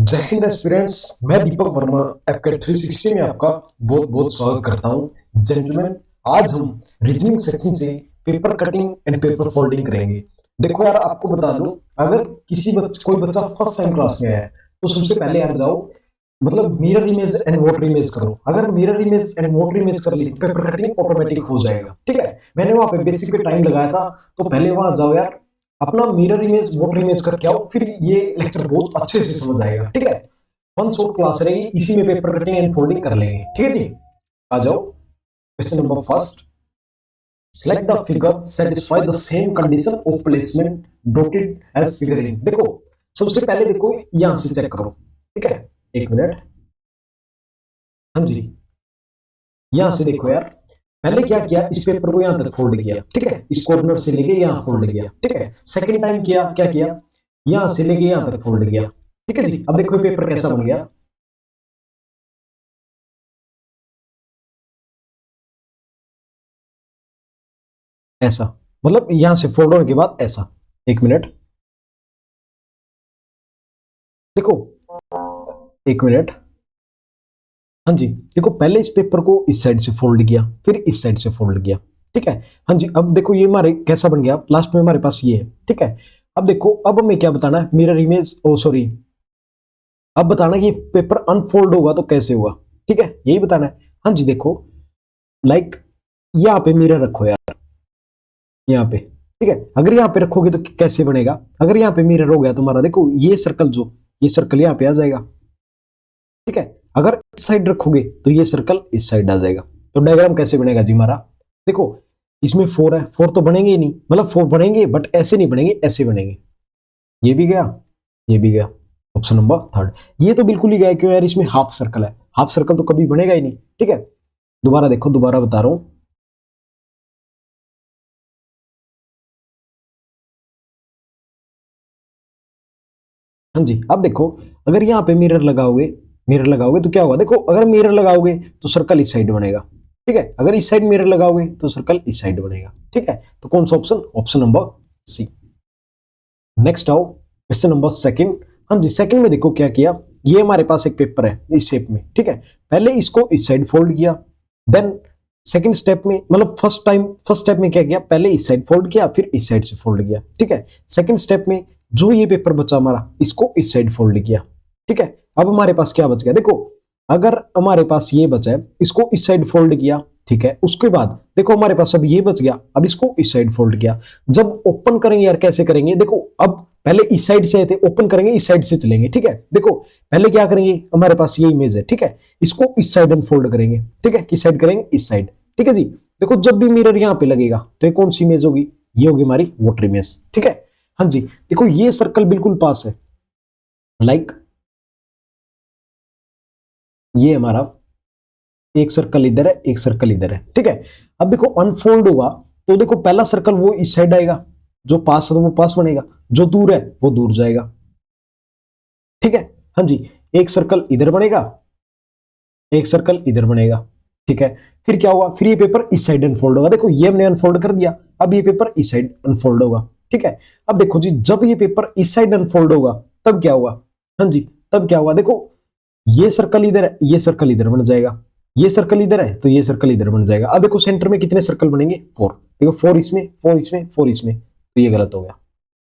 जय हिंद एस्पिरेंट्स। मैं दीपक वर्मा एफके 360 में आपका बहुत बहुत स्वागत करता हूं। जेंटलमैन, आज हम रीजनिंग सेक्शन से paper cutting and paper folding करेंगे। देखो यार, आपको बता दूं, अगर कोई बच्चा फर्स्ट टाइम क्लास में आया है तो सबसे पहले यार जाओ, मतलब mirror image and water image करो। अगर mirror image and water image कर ली तो पेपर कटिंग ऑटोमेटिक हो जाएगा। ठीक है, मैंने वहां पे बेसिक पे टाइम लगाया था, तो पहले वहां जाओ यार, अपना मिरर इमेज वाटर इमेज करके आओ, फिर ये लेक्चर बहुत अच्छे से समझ आएगा। ठीक है, वन शॉट क्लास रहेगी, इसी में पेपर कटिंग एंड फोल्डिंग कर लेंगे। ठीक है जी, आ जाओ। Question number first, select the figure satisfy the same condition of placement dotted as figure in. देखो, सबसे पहले देखो यहां से चेक करो। ठीक है, एक मिनट। हाँ जी, यहां से देखो यार, पहले क्या किया, इस पेपर को यहां तक फोल्ड किया। ठीक है, इस कॉर्नर से लेके यहां फोल्ड किया। ठीक है, सेकंड टाइम किया, क्या किया, यहां से लेके यहां तक फोल्ड किया। ठीक है जी, अब देखो पेपर कैसा बन गया। ऐसा, मतलब यहां से फोल्ड होने के बाद ऐसा। एक मिनट, देखो, एक मिनट। हाँ जी, देखो पहले इस पेपर को इस साइड से फोल्ड किया, फिर इस साइड से फोल्ड किया। ठीक है, हाँ जी, अब देखो ये हमारे कैसा बन गया, लास्ट में हमारे पास ये है। ठीक है, अब देखो, अब हमें क्या बताना है, मिरर इमेज, ओ सॉरी, अब बताना है कि पेपर अनफोल्ड होगा तो कैसे हुआ। ठीक है, यही बताना है। हाँ जी, देखो, लाइक यहाँ पे मिरर रखो यार, यहाँ पे। ठीक है, अगर यहाँ पे रखोगे तो कैसे बनेगा, अगर यहाँ पे मिरर हो गया तुम्हारा, देखो ये सर्कल, जो ये सर्कल यहाँ पे आ जाएगा। ठीक है, अगर इस साइड रखोगे तो ये सर्कल इस साइड आ जाएगा। तो डायग्राम कैसे बनेगा जी हमारा, देखो, इसमें फोर है, फोर तो बनेंगे ही नहीं, मतलब फोर बनेंगे बट ऐसे नहीं बनेंगे, ऐसे बनेंगे। ये भी गया, ये भी गया। ऑप्शन नंबर थर्ड, ये तो बिल्कुल ही गया, क्यों यार, इसमें हाफ सर्कल है, हाफ सर्कल तो कभी बनेगा ही नहीं। ठीक है, दोबारा देखो, दोबारा बता रहा हूं। हाँ जी, अब देखो, अगर यहाँ पे मिरर लगाओगे, मिरर लगाओगे तो क्या होगा, देखो अगर मिरर लगाओगे तो सर्कल इस साइड बनेगा। ठीक है, अगर इस साइड मिरर लगाओगे तो सर्कल इस साइड बनेगा। ठीक है, तो कौन सा option, option number C. Next आओ, क्वेश्चन नंबर सेकंड। हाँ जी, सेकंड में देखो क्या किया, ये हमारे पास एक पेपर है इस शेप में। ठीक है, पहले इसको इस साइड फोल्ड किया, देन सेकंड स्टेप में, मतलब फर्स्ट स्टेप में क्या किया, पहले इस साइड फोल्ड किया, फिर इस साइड से फोल्ड किया। ठीक है, सेकंड स्टेप में जो ये पेपर बचा हमारा, इसको इस साइड फोल्ड किया। ठीक है, अब हमारे पास क्या बच गया, देखो, अगर हमारे पास ये बचा है, इसको इस साइड फोल्ड किया। ठीक है, उसके बाद देखो हमारे पास अब ये बच गया, अब इसको इस साइड फोल्ड किया। जब ओपन करेंगे यार, कैसे करेंगे, देखो, अब पहले इस साइड से थे, ओपन करेंगे इस साइड से चलेंगे। ठीक है, देखो पहले क्या करेंगे, हमारे पास ये इमेज है। ठीक है, इसको इस साइड अनफोल्ड करेंगे। ठीक है, किस साइड करेंगे, इस साइड। ठीक है जी, देखो जब भी मिरर यहाँ पे लगेगा तो ये कौन सी इमेज होगी, ये होगी हमारी वाटर इमेज। ठीक है, हाँ जी, देखो ये सर्कल बिल्कुल पास है, लाइक ये हमारा एक सर्कल इधर है, एक सर्कल इधर है। ठीक है, अब देखो अनफोल्ड होगा तो देखो पहला सर्कल वो इस साइड आएगा, जो पास है तो वो पास बनेगा, जो दूर है वो दूर जाएगा। ठीक है, हाँ जी, एक सर्कल इधर बनेगा, एक सर्कल इधर बनेगा। ठीक है, फिर क्या होगा, फिर ये पेपर इस साइड अनफोल्ड होगा, देखो ये हमने अनफोल्ड कर दिया, अब ये पेपर इस साइड अनफोल्ड होगा। ठीक है, अब देखो जी, जब ये पेपर इस साइड अनफोल्ड होगा तब क्या होगा, हाँ जी, तब क्या होगा, देखो ये सर्कल इधर है, ये सर्कल इधर बन जाएगा, ये सर्कल इधर है तो ये सर्कल इधर बन जाएगा। अब देखो सेंटर में कितने सर्कल बनेंगे, फोर। देखो फोर इसमें, फोर इसमें, फोर इसमें, तो ये गलत हो गया।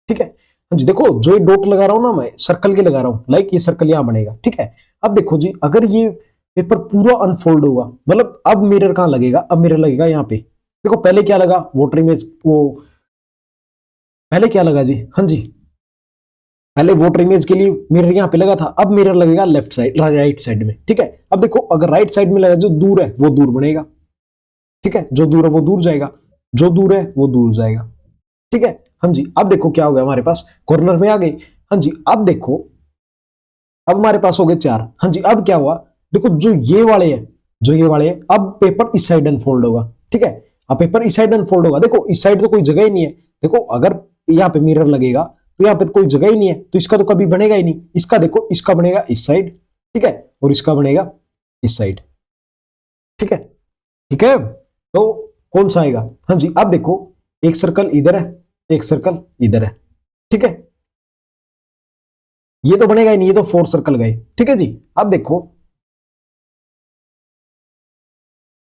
ठीक है, हाँ जी, देखो जो ये डॉट लगा रहा हूं ना, मैं सर्कल के लगा रहा हूं, लाइक ये सर्कल यहां बनेगा। ठीक है, अब देखो जी, अगर ये पेपर पूरा अनफोल्ड होगा, मतलब अब मिरर कहां लगेगा, अब मिरर लगेगा यहाँ पे। देखो पहले क्या लगा, वाटर इमेज, वो पहले क्या लगा जी, हाँ जी, पहले वोटर इमेज के लिए मिरर यहाँ पे लगा था, अब मिरर लगेगा लेफ्ट साइड, राइट साइड में। ठीक है, अब देखो अगर राइट साइड में लगा, जो दूर है वो दूर बनेगा। ठीक है, जो दूर है वो दूर जाएगा, जो दूर है वो दूर जाएगा। ठीक है, हाँ जी, अब देखो क्या हो गया, हमारे पास कॉर्नर में आ गई। हाँ जी, अब देखो, अब हमारे पास हो गए चार। हाँ जी, अब क्या हुआ, देखो जो ये वाले हैं, जो ये वाले हैं, अब पेपर इस साइड अनफोल्ड होगा। ठीक है, अब पेपर इस साइड अनफोल्ड होगा, देखो इस साइड तो कोई जगह ही नहीं है। देखो अगर यहाँ पे मिरर लगेगा तो यहाँ पे तो कोई जगह ही नहीं है, तो इसका तो कभी बनेगा ही नहीं। इसका देखो, इसका बनेगा इस साइड। ठीक है, और इसका बनेगा इस साइड। ठीक है, ठीक है, तो कौन सा आएगा, हाँ जी, अब देखो एक सर्कल इधर है, एक सर्कल इधर है। ठीक है, ये तो बनेगा ही नहीं, ये तो 4 सर्कल गए। ठीक है जी, अब देखो,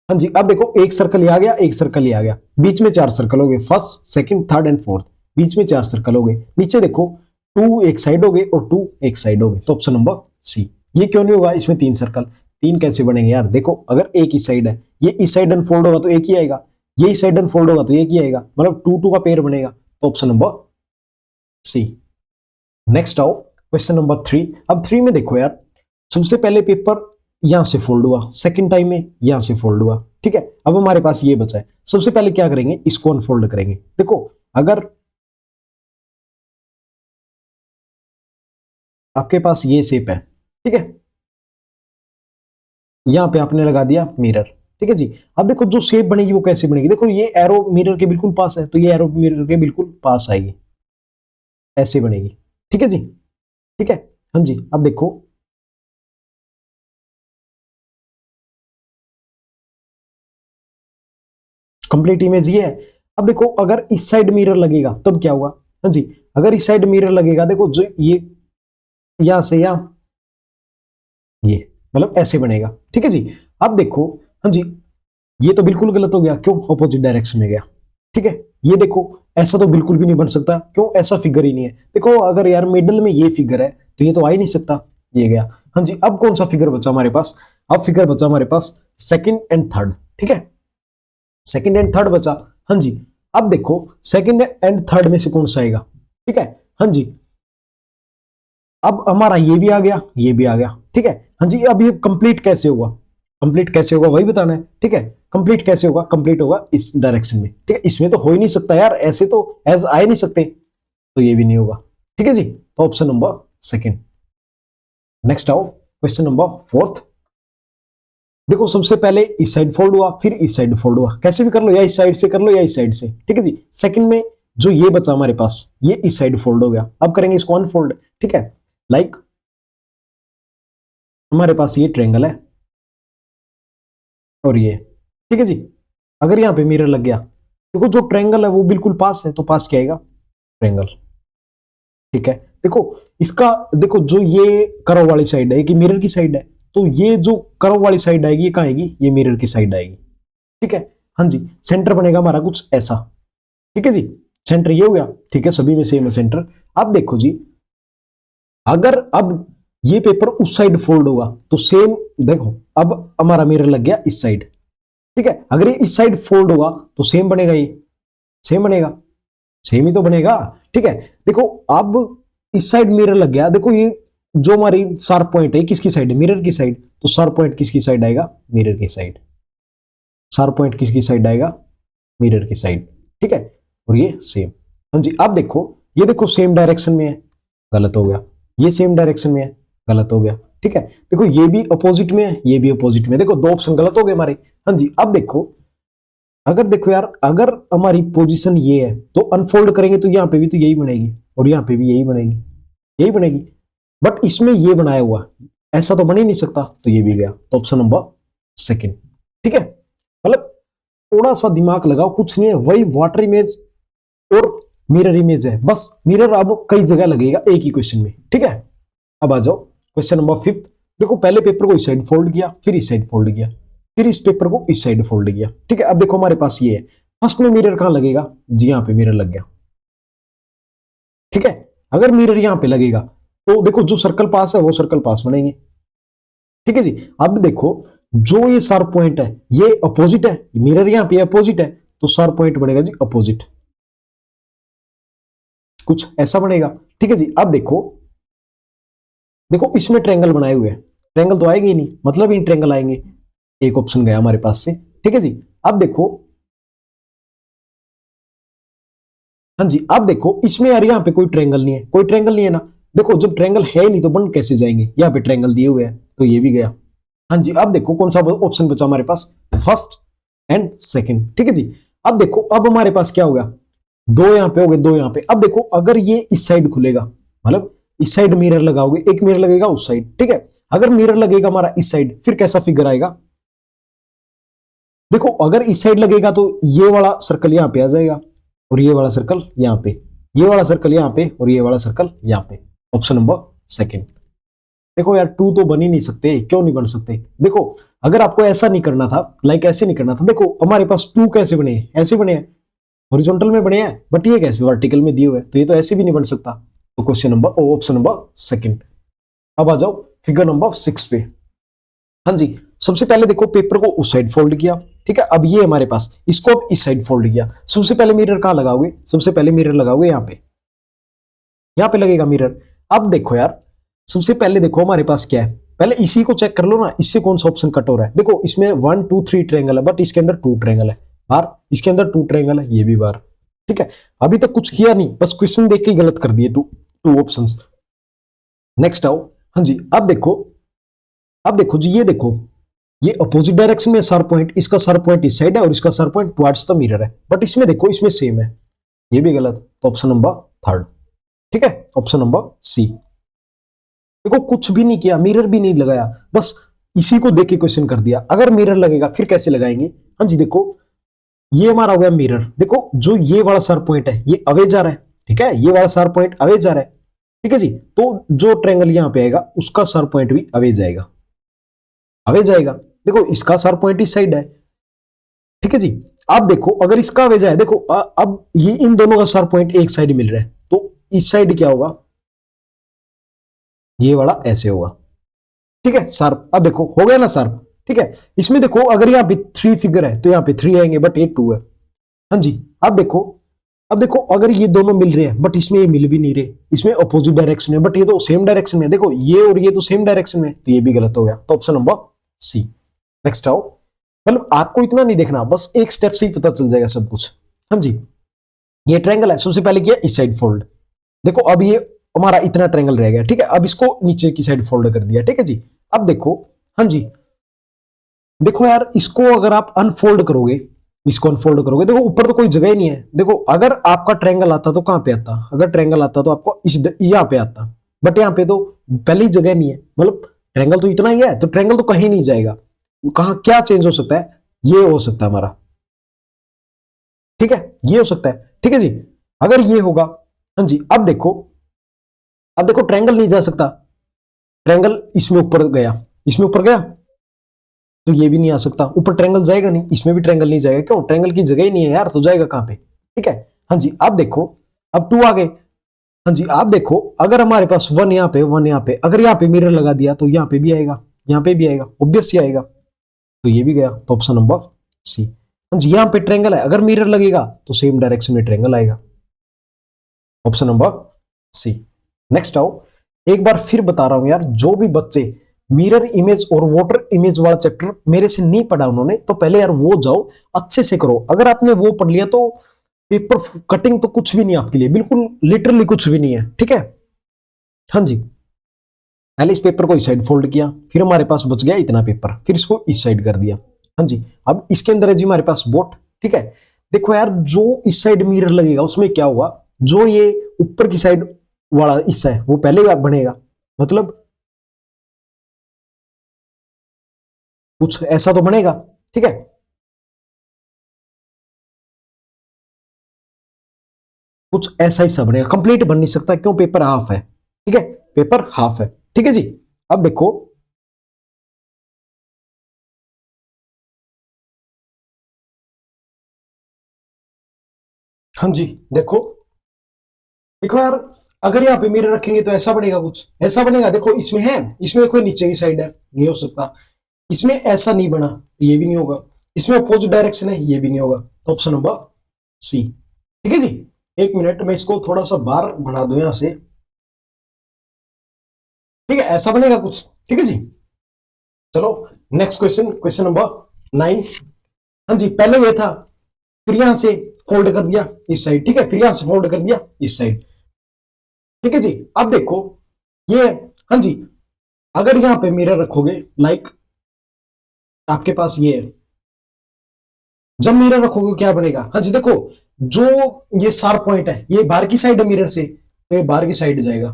हाँ जी, अब देखो एक सर्कल आ गया, एक सर्कल आ गया, बीच में 4 सर्कल हो गए, first second third and fourth, बीच में 4 सर्कल हो गए। नीचे देखो 2 एक साइड हो गए और 2 एक साइड हो गए, तो ऑप्शन नंबर सी। ये क्यों नहीं होगा, इसमें 3 सर्कल, 3 कैसे बनेंगे यार? देखो अगर एक ही साइड है, ये इस साइड अनफोल्ड होगा तो एक ही आएगा, ये इस साइड अनफोल्ड होगा तो एक ही आएगा, मतलब 2 2 का पेयर बनेगा, तो ऑप्शन नंबर सी। नेक्स्ट आओ क्वेश्चन नंबर 3। अब 3 में देखो यार, सबसे पहले पेपर यहां से फोल्ड हुआ, सेकंड टाइम में यहां से फोल्ड हुआ। ठीक है, अब हमारे पास ये बचा है, सबसे पहले क्या करेंगे, इसको अनफोल्ड करेंगे। देखो अगर आपके पास ये शेप है, ठीक है, यहां पे आपने लगा दिया मिरर। ठीक है जी, अब देखो जो शेप बनेगी वो कैसे बनेगी, देखो ये एरो मिरर के बिल्कुल पास है, तो ये एरो मिरर के बिल्कुल पास आएगी, ऐसे बनेगी। ठीक है जी, ठीक है, हाँ जी, अब देखो कंप्लीट इमेज ये है। अब देखो अगर इस साइड मिरर लगेगा तब क्या होगा, हाँ जी, अगर इस साइड मिरर लगेगा, देखो जो ये यहां से यहां, ये मतलब ऐसे बनेगा। ठीक है जी, अब देखो, हाँ जी, ये तो बिल्कुल गलत हो गया, क्यों, ऑपोजिट डायरेक्शन में गया। ठीक है, ये देखो ऐसा तो बिल्कुल भी नहीं बन सकता, क्यों, ऐसा फिगर ही नहीं है। देखो अगर यार मिडल में ये फिगर है तो ये तो आ ही नहीं सकता, ये गया। हाँ जी, अब कौन सा फिगर बचा हमारे पास, अब फिगर बचा हमारे पास सेकंड एंड थर्ड। ठीक है, सेकंड एंड थर्ड बचा। हाँ जी, अब देखो सेकंड एंड थर्ड में से कौन सा आएगा। ठीक है, हाँ जी, अब हमारा ये भी आ गया, ये भी आ गया। ठीक है, हाँ जी, अब ये कंप्लीट कैसे होगा, कंप्लीट कैसे होगा वही बताना है। ठीक है, कंप्लीट कैसे होगा, कंप्लीट होगा इस डायरेक्शन में। ठीक है, इसमें तो हो ही नहीं सकता यार, ऐसे तो एज आ ही नहीं सकते, तो ये भी नहीं होगा। ठीक है जी, तो ऑप्शन नंबर सेकंड। नेक्स्ट आओ क्वेश्चन नंबर 4। देखो सबसे पहले इस साइड फोल्ड हुआ, फिर इस साइड फोल्ड हुआ, कैसे भी कर लो, या इस साइड से कर लो या इस साइड से। ठीक है जी, सेकंड में जो ये बचा हमारे पास, ये इस साइड फोल्ड हो गया, अब करेंगे इसको अनफोल्ड। ठीक है, लाइक हमारे पास ये ट्रेंगल है और ये, ठीक है जी, अगर यहां पे मिरर लग गया, देखो जो ट्रेंगल है वो बिल्कुल पास है, तो पास क्या आएगा, ट्रेंगल। ठीक है, देखो इसका, देखो जो ये कर्व वाली साइड है कि मिरर की साइड है, तो ये जो कर्व वाली साइड आएगी ये कहां आएगी, ये मिरर की साइड आएगी। ठीक है, हाँ जी, सेंटर बनेगा हमारा कुछ ऐसा। ठीक है जी, सेंटर ये हो गया। ठीक है, सभी में सेम है सेंटर। अब देखो जी, अगर अब ये पेपर उस साइड फोल्ड होगा तो सेम, देखो अब हमारा मिरर लग गया इस साइड। ठीक है, अगर ये इस साइड फोल्ड होगा तो सेम बनेगा, ये सेम बनेगा, सेम ही तो बनेगा। ठीक है, देखो अब इस साइड मिरर लग गया, देखो ये जो हमारी शार्प पॉइंट है किसकी साइड है, मिरर की साइड, तो शार्प पॉइंट किसकी साइड आएगा, मिरर की साइड। शार्प पॉइंट किसकी साइड आएगा, मिरर की साइड। ठीक है, और ये सेम। हाँ जी, अब देखो ये देखो सेम डायरेक्शन में है, गलत हो गया, ये सेम डायरेक्शन में है, गलत हो गया। ठीक है, देखो ये भी अपोजिट में है, ये भी अपोजिट में है, देखो 2 ऑप्शन गलत हो गए हमारे। हाँ जी, अब देखो अगर देखो यार, अगर हमारी पोजीशन ये है तो अनफोल्ड करेंगे तो यहां पे भी तो यही बनेगी और यहां पे भी यही बनेगी, यही बनेगी, बट इसमें ये बनाया हुआ, ऐसा तो बन ही नहीं सकता, तो ये भी गया, तो ऑप्शन नंबर सेकंड। ठीक है, मतलब थोड़ा सा दिमाग लगाओ, कुछ नहीं है, वही वाटर इमेज और मिरर इमेज है, बस मिरर अब कई जगह लगेगा एक ही क्वेश्चन में। ठीक है, अब आ जाओ क्वेश्चन नंबर 5। देखो पहले पेपर को इस साइड फोल्ड किया, फिर इस साइड फोल्ड किया, फिर इस पेपर को इस साइड फोल्ड किया। ठीक है, अब देखो हमारे पास ये है, फर्स्ट में मिरर कहां लगेगा, जी यहां पे मिरर लग गया। ठीक है, अगर मिरर यहां पे लगेगा तो देखो जो सर्कल पास है वो सर्कल पास बनेंगे। ठीक है जी, अब देखो जो ये शार्प पॉइंट है ये अपोजिट है, मिरर यहां पे अपोजिट है, तो शार्प पॉइंट बनेगा जी अपोजिट, कुछ ऐसा बनेगा। ठीक है जी, अब देखो, देखो इसमें ट्रेंगल बनाए हुए हैं, ट्रेंगल तो आएंगे ही नहीं, मतलब इन ट्रेंगल आएंगे, एक ऑप्शन गया हमारे पास से। ठीक है जी, अब देखो, हाँ जी, अब देखो इसमें यार यहाँ पे कोई ट्रेंगल नहीं है, कोई ट्रेंगल नहीं है ना, देखो जब ट्रेंगल है नहीं तो बन कैसे जाएंगे, यहाँ पे ट्रेंगल दिए हुए हैं, तो ये भी गया। हाँ जी, अब देखो कौन सा ऑप्शन बचा हमारे पास, फर्स्ट एंड सेकंड। ठीक है जी, अब देखो अब हमारे पास क्या होगा, 2 यहाँ पे हो गए, 2 यहाँ पे। अब देखो अगर ये इस साइड खुलेगा, मतलब इस साइड मिरर लगाओगे, एक मिरर लगेगा उस साइड। ठीक है, अगर मिरर लगेगा हमारा इस साइड, फिर कैसा फिगर आएगा, देखो अगर इस साइड लगेगा तो ये वाला सर्कल यहाँ पे आ जाएगा और ये वाला सर्कल यहाँ पे, ये वाला सर्कल यहाँ पे और ये वाला सर्कल यहाँ पे, ऑप्शन नंबर सेकंड। देखो यार 2 तो बन ही नहीं सकते, क्यों नहीं बन सकते? देखो अगर आपको ऐसा नहीं करना था, लाइक ऐसे नहीं करना था, देखो हमारे पास 2 कैसे बने हैं? ऐसे बने हैं, हॉरिजॉन्टल में बने हैं, बट ये कैसे वर्टिकल में दिए हुए हैं, तो ये तो ऐसे भी नहीं बन सकता। तो question number option number second. अब आ जाओ फिगर नंबर 6 पे। हाँ जी, सबसे पहले देखो पेपर को उस साइड फोल्ड किया, ठीक है। अब ये हमारे पास, इसको अब इस साइड फोल्ड किया। सबसे पहले मिरर कहां लगाओगे? सबसे पहले मिरर लगाओगे यहाँ पे लगेगा मिरर। अब देखो यार, सबसे पहले देखो हमारे पास क्या है, पहले इसी को चेक कर लो ना, इससे कौन सा ऑप्शन कट हो रहा है। देखो इसमें 1 2 3 ट्रायंगल है, बट इसके अंदर 2 ट्रायंगल है बाहर, इसके अंदर 2 ट्रायंगल है, ये भी बाहर, ठीक है। अभी तक कुछ किया नहीं, बस क्वेश्चन देख के गलत कर दिए, टू ऑप्शंस। नेक्स्ट आओ। हाँ जी, अब देखो जी, ये देखो, ये अपोजिट डायरेक्शन में सर पॉइंट, इसका सर पॉइंट इस साइड है और इसका sir point towards the mirror है, बट इसमें देखो इसमें सेम है, ये भी गलत। तो ऑप्शन नंबर थर्ड, ठीक है, ऑप्शन नंबर सी। देखो कुछ भी नहीं किया, मिरर भी नहीं लगाया, बस इसी को देख के क्वेश्चन कर दिया। अगर मिरर लगेगा फिर कैसे लगाएंगे? हाँ जी, देखो ये हमारा हो गया मिरर। देखो जो ये वाला सर पॉइंट है ये अवे जा रहा है, ठीक है, ये वाला सर पॉइंट अवे जा रहा है, ठीक है जी। तो जो ट्रायंगल यहां पे आएगा उसका सर पॉइंट भी अवे जाएगा, अवे जाएगा। देखो इसका सर पॉइंट इस साइड है, ठीक है जी। अब देखो अगर इसका अवे जाए, देखो अब ये इन दोनों का सर पॉइंट एक साइड मिल रहा है, तो इस साइड क्या होगा? ये वाला ऐसे होगा, ठीक है, शार्प। अब देखो हो गया ना शार्प, ठीक है। इसमें देखो अगर यहाँ पे 3 फिगर है तो यहाँ पे 3 आएंगे, बट ये 2 है। हाँ जी, अब देखो अगर ये दोनों मिल रहे हैं बट इसमें ये मिल भी नहीं रहे, इसमें अपोजिट डायरेक्शन है बट ये तो सेम डायरेक्शन में है, देखो ये और ये तो सेम डायरेक्शन में, तो ये भी गलत हो गया। तो ऑप्शन नंबर सी। नेक्स्ट आओ। मतलब आपको इतना नहीं देखना, बस एक स्टेप से ही पता चल जाएगा सब कुछ। हाँ जी, ये ट्रायंगल है, सबसे पहले किया इस साइड फोल्ड। देखो अब ये हमारा इतना ट्रायंगल रह गया, ठीक है। अब इसको नीचे की साइड फोल्ड कर दिया, ठीक है जी। अब देखो, हाँ जी, देखो यार इसको अगर आप अनफोल्ड करोगे, इसको अनफोल्ड करोगे, देखो ऊपर तो कोई जगह ही नहीं है। देखो अगर आपका ट्रायंगल आता तो कहां पे आता? अगर ट्रायंगल आता तो आपको इस यहाँ पे आता, बट यहाँ पे तो पहले ही जगह नहीं है। मतलब ट्रायंगल तो इतना ही है, तो ट्रायंगल तो कहीं नहीं जाएगा। कहां क्या चेंज हो सकता है? ये हो सकता है हमारा, ठीक है, ये हो सकता है, ठीक है जी। अगर ये होगा, हाँ जी, अब देखो ट्रायंगल नहीं जा सकता, ट्रायंगल इसमें ऊपर गया, इसमें ऊपर गया, तो ये भी नहीं आ सकता। ऊपर ट्रायंगल जाएगा नहीं, इसमें भी ट्रायंगल नहीं जाएगा, क्यों? ट्रायंगल की जगह ही नहीं है यार, तो जाएगा कहां पे? ठीक है। हाँ जी, अब देखो, अब 2 आ गए। हाँ जी, आप देखो अगर हमारे पास 1 यहाँ पे 1 यहाँ पे, अगर यहाँ पे मिरर लगा दिया तो यहाँ पे भी आएगा, यहाँ पे भी आएगा, ऑब्वियस ही आएगा, तो ये भी गया। तो ऑप्शन नंबर सी। हाँ जी, यहाँ पे ट्रायंगल है, अगर मिरर लगेगा तो सेम डायरेक्शन में ट्रायंगल आएगा, ऑप्शन नंबर सी। नेक्स्ट आओ। एक बार फिर बता रहा हूं यार, जो भी बच्चे मिरर इमेज और वाटर इमेज वाला चैप्टर मेरे से नहीं पढ़ा उन्होंने, तो पहले यार वो जाओ अच्छे से करो। अगर आपने वो पढ़ लिया तो पेपर कटिंग तो कुछ भी नहीं आपके लिए, बिल्कुल लिटरली कुछ भी नहीं है, ठीक है। हाँ जी, पहले इस पेपर को इस साइड फोल्ड किया, फिर हमारे पास बच गया इतना पेपर, फिर इसको इस साइड कर दिया। हाँ जी, अब इसके अंदर है जी हमारे पास बोट, ठीक है। देखो यार जो इस साइड मिरर लगेगा उसमें क्या हुआ, जो ये ऊपर की साइड वाला हिस्सा है वो पहले बनेगा, मतलब कुछ ऐसा तो बनेगा, ठीक है। कुछ ऐसा हिस्सा बनेगा, कंप्लीट बन नहीं सकता, क्यों? पेपर हाफ है, ठीक है, पेपर हाफ है, ठीक है जी। अब देखो, हाँ जी, देखो देखो यार, अगर यहाँ पे मिरर रखेंगे तो ऐसा बनेगा, कुछ ऐसा बनेगा। देखो इसमें है, इसमें देखो नीचे की साइड है, नहीं हो सकता। इसमें ऐसा नहीं बना, ये भी नहीं होगा। इसमें अपोजिट डायरेक्शन है, ये भी नहीं होगा। तो ऑप्शन नंबर सी, ठीक है जी। एक मिनट मैं इसको थोड़ा सा बाहर बना दूं यहां से, ठीक है, ऐसा बनेगा कुछ, ठीक है जी। चलो नेक्स्ट क्वेश्चन, क्वेश्चन नंबर 9। हाँ जी, पहले ये था, फिर यहां से फोल्ड कर दिया इस साइड, ठीक है, फिर यहां से फोल्ड कर दिया इस साइड, ठीक है जी। अब देखो ये, हाँ जी, अगर यहां पे मिरर रखोगे, लाइक आपके पास ये है, जब मिरर रखोगे क्या बनेगा? हाँ जी, देखो जो ये शार्प पॉइंट है ये बाहर की साइड है मिरर से, तो ये बाहर की साइड जाएगा,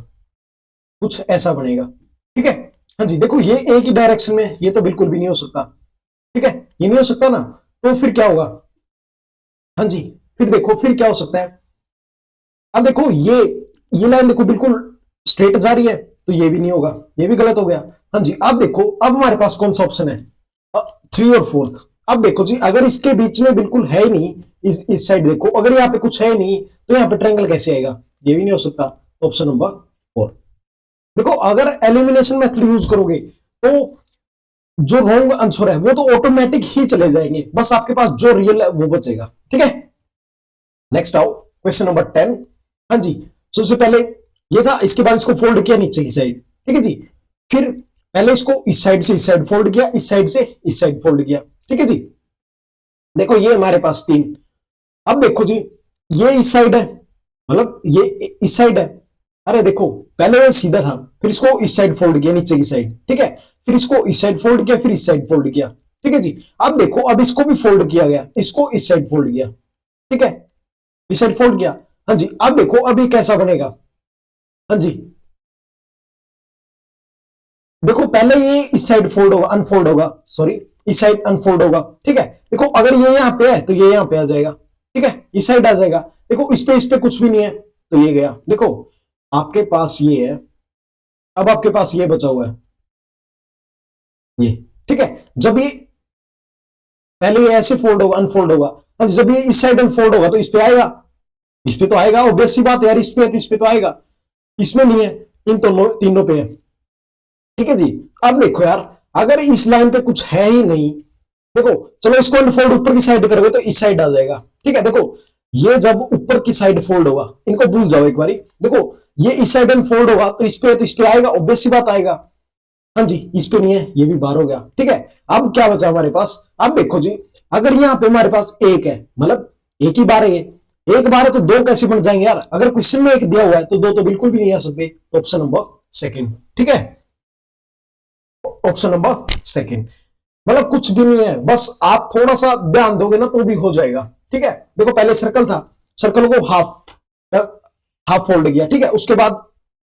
कुछ ऐसा बनेगा, ठीक है। हाँ जी, देखो ये एक ही डायरेक्शन में, ये तो बिल्कुल भी नहीं हो सकता, ठीक है, ये नहीं हो सकता ना। तो फिर क्या होगा? हाँ जी, फिर देखो फिर क्या हो सकता है। अब देखो ये लाइन देखो बिल्कुल स्ट्रेट जा रही है, तो ये भी नहीं होगा, ये भी गलत हो गया। हाँ जी, अब देखो अब हमारे पास कौन सा ऑप्शन है, 3 और 4। अब देखो जी, अगर इसके बीच में बिल्कुल है ही नहीं, इस साइड देखो, अगर यहाँ पे कुछ है नहीं तो यहाँ पे ट्रायंगल कैसे आएगा, ये भी नहीं हो सकता। तो ऑप्शन नंबर 4। देखो अगर एलिमिनेशन मेथड यूज करोगे तो जो रॉन्ग आंसर है वो तो ऑटोमेटिक ही चले जाएंगे, बस आपके पास जो रियल है वो बचेगा। ठीक है, नेक्स्ट आओ क्वेश्चन नंबर 10। हाँ जी, सबसे पहले ये था, इसके बाद इसको फोल्ड किया नीचे की साइड। ठीक है जी, फिर पहले इसको इस साइड से इस साइड फोल्ड किया, इस साइड से इस साइड फोल्ड किया। ठीक है जी, देखो ये हमारे पास 3। अब देखो जी, ये इस साइड है, मतलब ये इस साइड है। अरे देखो पहले ये सीधा था, फिर इसको इस साइड फोल्ड किया नीचे की साइड। ठीक है, फिर इसको इस साइड फोल्ड किया, फिर इस साइड फोल्ड किया। ठीक है जी, अब देखो अब इसको भी फोल्ड किया गया, इसको इस साइड फोल्ड किया। ठीक है, इस साइड फोल्ड किया। हाँ जी, अब देखो अभी कैसा बनेगा। हाँ जी, देखो पहले ये इस साइड फोल्ड होगा, अनफोल्ड होगा, सॉरी इस साइड अनफोल्ड होगा। ठीक है, देखो अगर ये यहां पे है तो ये यहां पे आ जाएगा। ठीक है, इस साइड आ जाएगा। देखो इस पे कुछ भी नहीं है तो ये गया। देखो आपके पास ये है, अब आपके पास ये बचा हुआ है ये। ठीक है, जब ये पहले ये ऐसे फोल्ड होगा, अनफोल्ड होगा, और जब ये इस साइड अनफोल्ड होगा तो इस पे आएगा, इस पे तो आएगा, ऑब्वियस सी बात है यार, इस पे है तो इस पे तो आएगा। इसमें नहीं है, इन दोनों तीनों पे है। ठीक है जी, अब देखो यार, अगर इस लाइन पे कुछ है ही नहीं, देखो चलो इसको अनफोल्ड ऊपर की साइड करोगे तो इस साइड आ जाएगा। ठीक है, देखो ये जब ऊपर की साइड फोल्ड होगा, इनको भूल जाओ एक बारी। देखो ये इस साइड अनफोल्ड होगा तो इस पे है तो इस पे आएगा, ऑब्वियस सी बात आएगा। हाँ जी, इस पे नहीं है, ये भी बाहर हो गया। ठीक है, अब क्या बचा हमारे पास, अब देखो जी, अगर यहाँ पे हमारे पास एक है, मतलब एक ही बार है, एक बार है तो दो कैसे बन जाएंगे यार, अगर क्वेश्चन में एक दिया हुआ है तो दो तो बिल्कुल भी नहीं आ सकते। तो ऑप्शन नंबर सेकंड। ठीक है, ऑप्शन नंबर सेकंड, मतलब कुछ भी नहीं है, बस आप थोड़ा सा ध्यान दोगे ना तो भी हो जाएगा। ठीक है, देखो पहले सर्कल था, सर्कल को हाफ फोल्ड किया। ठीक है, उसके बाद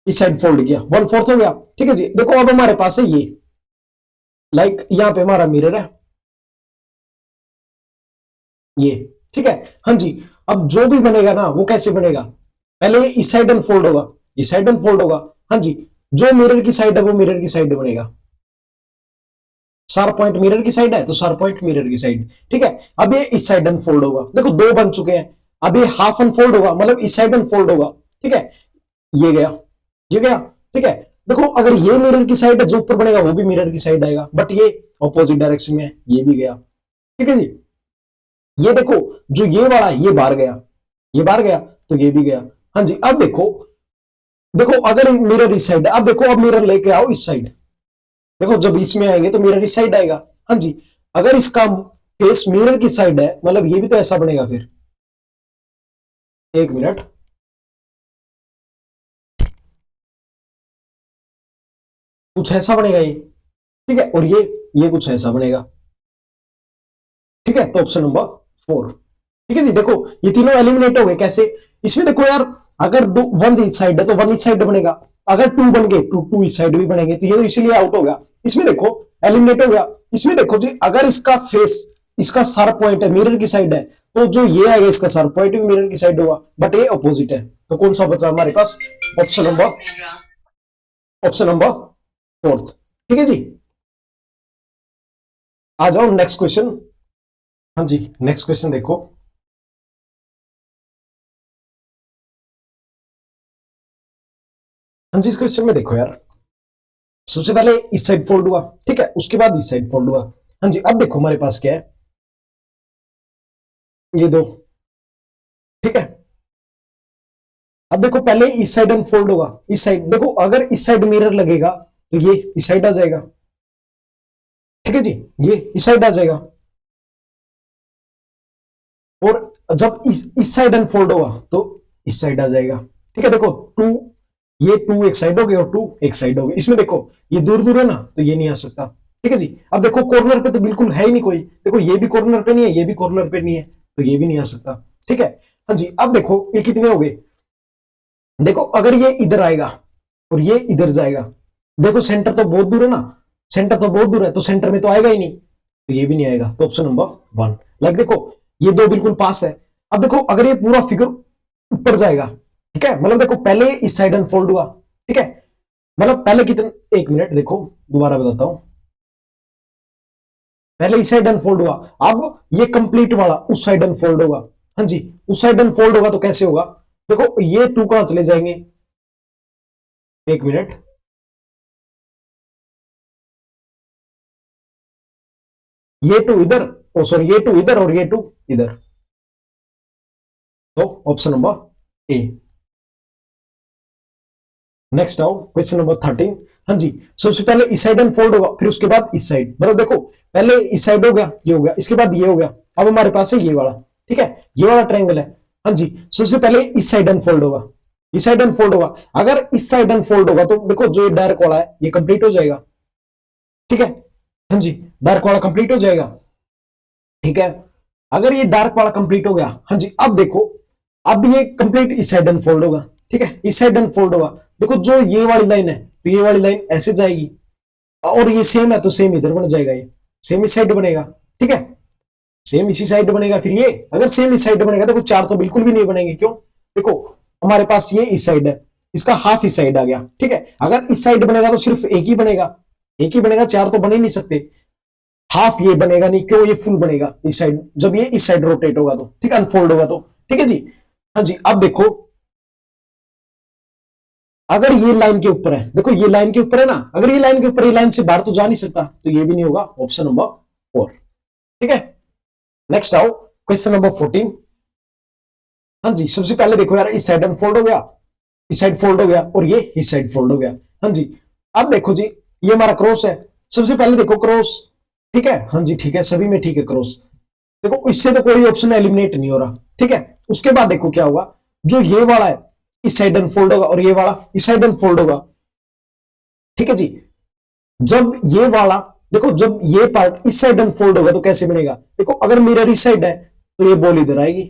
इस साइड फोल्ड किया, 1/4 हो गया। ठीक है जी, देखो अब हमारे पास है ये, लाइक यहां पे हमारा मिरर है ये। ठीक है, हाँ जी, अब जो भी बनेगा ना वो कैसे बनेगा, पहले इस साइड अनफोल्ड होगा, इस साइड अनफोल्ड होगा। हाँ जी, जो मिरर की साइड है वो मिरर की साइड बनेगा, शार्प पॉइंट मिरर की साइड है तो शार्प पॉइंट मिरर की साइड। ठीक है, अब ये इस साइड अनफोल्ड होगा, देखो दो बन चुके हैं। अब ये हाफ अनफोल्ड होगा, मतलब इस साइड अनफोल्ड होगा। ठीक है, ये गया, ये गया। ठीक है, देखो अगर ये मिरर की साइड है, जो ऊपर बनेगा वो भी मिरर की साइड आएगा, बट ये ऑपोजिट डायरेक्शन में है, ये भी गया। ठीक है जी, ये देखो जो ये वाला है ये बाहर गया, ये बाहर गया तो ये भी गया। हाँ जी, अब देखो, देखो अगर मिरर इस साइड है, अब देखो अब मिरर लेके आओ इस साइड, देखो जब इसमें आएंगे तो मिरर इस साइड आएगा। हाँ जी, अगर इसका फेस मिरर की साइड है मतलब ये भी तो ऐसा बनेगा फिर, एक मिनट, कुछ ऐसा बनेगा ये। ठीक है, और ये कुछ ऐसा बनेगा। ठीक है, तो ऑप्शन नंबर 4। ठीक है जी, देखो ये तीनों एलिमिनेट हो गए कैसे, इसमें देखो यार, अगर दो वन इस साइड है तो वन इस साइड बनेगा, अगर टू बन गए टू इस साइड भी बनेंगे, तो ये तो इसलिए आउट हो गया। इसमें देखो एलिमिनेट हो गया। इसमें देखो जी, अगर इसका फेस, इसका शार्प पॉइंट है मिरर की साइड है, तो जो ये आएगा इसका शार्प पॉइंट भी मिरर की साइड होगा, बट ये अपोजिट है। तो कौन सा बचा हमारे पास, ऑप्शन नंबर 4। ठीक है जी, आ जाओ नेक्स्ट क्वेश्चन। हाँ जी, नेक्स्ट क्वेश्चन देखो। हाँ जी, इस क्वेश्चन में देखो यार, सबसे पहले इस साइड फोल्ड हुआ। ठीक है, उसके बाद इस साइड फोल्ड हुआ। हाँ जी, अब देखो हमारे पास क्या है, ये दो। ठीक है, अब देखो पहले इस साइड अनफोल्ड होगा, इस साइड देखो, अगर इस साइड मिरर लगेगा तो ये इस साइड आ जाएगा। ठीक है जी, ये इस साइड आ जाएगा, और जब इस साइड अनफोल्ड होगा तो इस साइड आ जाएगा। ठीक है, देखो टू, ये टू एक साइड हो गया और टू एक साइड हो गया। इसमें देखो ये दूर दूर है ना तो ये नहीं आ सकता। ठीक है जी, अब देखो कॉर्नर पे तो बिल्कुल है ही नहीं कोई, देखो ये भी कॉर्नर पे नहीं है, ये भी कॉर्नर पे नहीं है, तो ये भी नहीं आ सकता। ठीक है, हाँ जी, अब देखो ये कितने हो गए, देखो अगर ये इधर आएगा और ये इधर जाएगा, देखो सेंटर तो बहुत दूर है ना, सेंटर तो बहुत दूर है, तो सेंटर में तो आएगा ही नहीं, तो ये भी नहीं आएगा। तो ऑप्शन नंबर 1, लाइक देखो ये दो बिल्कुल पास है। अब देखो अगर ये पूरा फिगर ऊपर जाएगा, ठीक है, मतलब देखो पहले इस साइड अनफोल्ड हुआ। ठीक है, मतलब पहले कितने, एक मिनट देखो दोबारा बताता हूं। पहले इस साइड अनफोल्ड हुआ, अब ये कंप्लीट वाला उस साइड अनफोल्ड होगा। हाँ जी, उस साइड अनफोल्ड होगा तो कैसे होगा, देखो ये टू कहां चले जाएंगे, एक मिनट, ये टू इधर, ओ सॉरी ये टू इधर और ये टू इधर, तो ऑप्शन नंबर ए। नेक्स्ट आओ क्वेश्चन नंबर 13। हाँ जी, सबसे पहले इस साइड अनफोल्ड होगा, फिर उसके बाद इस साइड, मतलब देखो पहले इस साइड हो गया, ये हो गया, इसके बाद ये हो गया, अब हमारे पास है ये वाला, ठीक है, ये वाला ट्रायंगल है। हाँ जी, सबसे पहले इस साइड अनफोल्ड होगा, इस साइड अनफोल्ड होगा, अगर इस साइड अनफोल्ड होगा तो देखो जो डार्क वाला है ये कंप्लीट हो जाएगा, ठीक है। हाँ जी, डार्क वाला कंप्लीट हो जाएगा, ठीक है। अगर ये डार्क वाला कंप्लीट हो गया, हाँ जी, अब देखो अब ये कंप्लीट इस साइड अनफोल्ड होगा, ठीक है, इस साइड अनफोल्ड होगा, देखो जो ये वाली लाइन है तो ये वाली लाइन ऐसे जाएगी, और ये सेम है तो सेम इधर बन जाएगा, ये सेम इस साइड बनेगा, ठीक है, सेम इसी साइड बनेगा। फिर ये अगर सेम इस साइड बनेगा, देखो चार तो बिल्कुल भी नहीं बनेंगे, क्यों, देखो हमारे पास ये इस साइड है, इसका हाफ इस साइड आ गया, ठीक है, अगर इस साइड बनेगा तो सिर्फ एक ही बनेगा, एक ही बनेगा, चार तो बन ही नहीं सकते, हाफ ये बनेगा नहीं, क्यों, ये फुल बनेगा इस साइड, जब ये इस साइड रोटेट होगा तो, ठीक है, अनफोल्ड होगा तो, ठीक है जी। हाँ जी, अब देखो अगर ये लाइन के ऊपर है, देखो ये लाइन के ऊपर है ना, अगर ये लाइन के ऊपर, ये लाइन से बाहर तो जा नहीं सकता, तो ये भी नहीं होगा, ऑप्शन नंबर 4, ठीक है। नेक्स्ट आओ क्वेश्चन नंबर 14। हाँ जी, सबसे पहले देखो यार, इस साइड अनफोल्ड हो गया, इस साइड फोल्ड हो गया, और ये इस साइड फोल्ड हो गया। हाँ जी, अब देखो जी, ये हमारा क्रॉस है, सबसे पहले देखो क्रॉस, ठीक है, हाँ जी ठीक है, सभी में ठीक है क्रॉस, देखो इससे तो कोई ऑप्शन एलिमिनेट नहीं हो रहा, ठीक है। उसके बाद देखो क्या हुआ, जो ये वाला है इस साइड अनफोल्ड होगा, और ये वाला इस साइड अनफोल्ड होगा, ठीक है जी। जब ये वाला, देखो जब ये पार्ट इस साइड अनफोल्ड होगा तो कैसे बनेगा, देखो अगर मिरर इस साइड है तो ये बॉल इधर आएगी,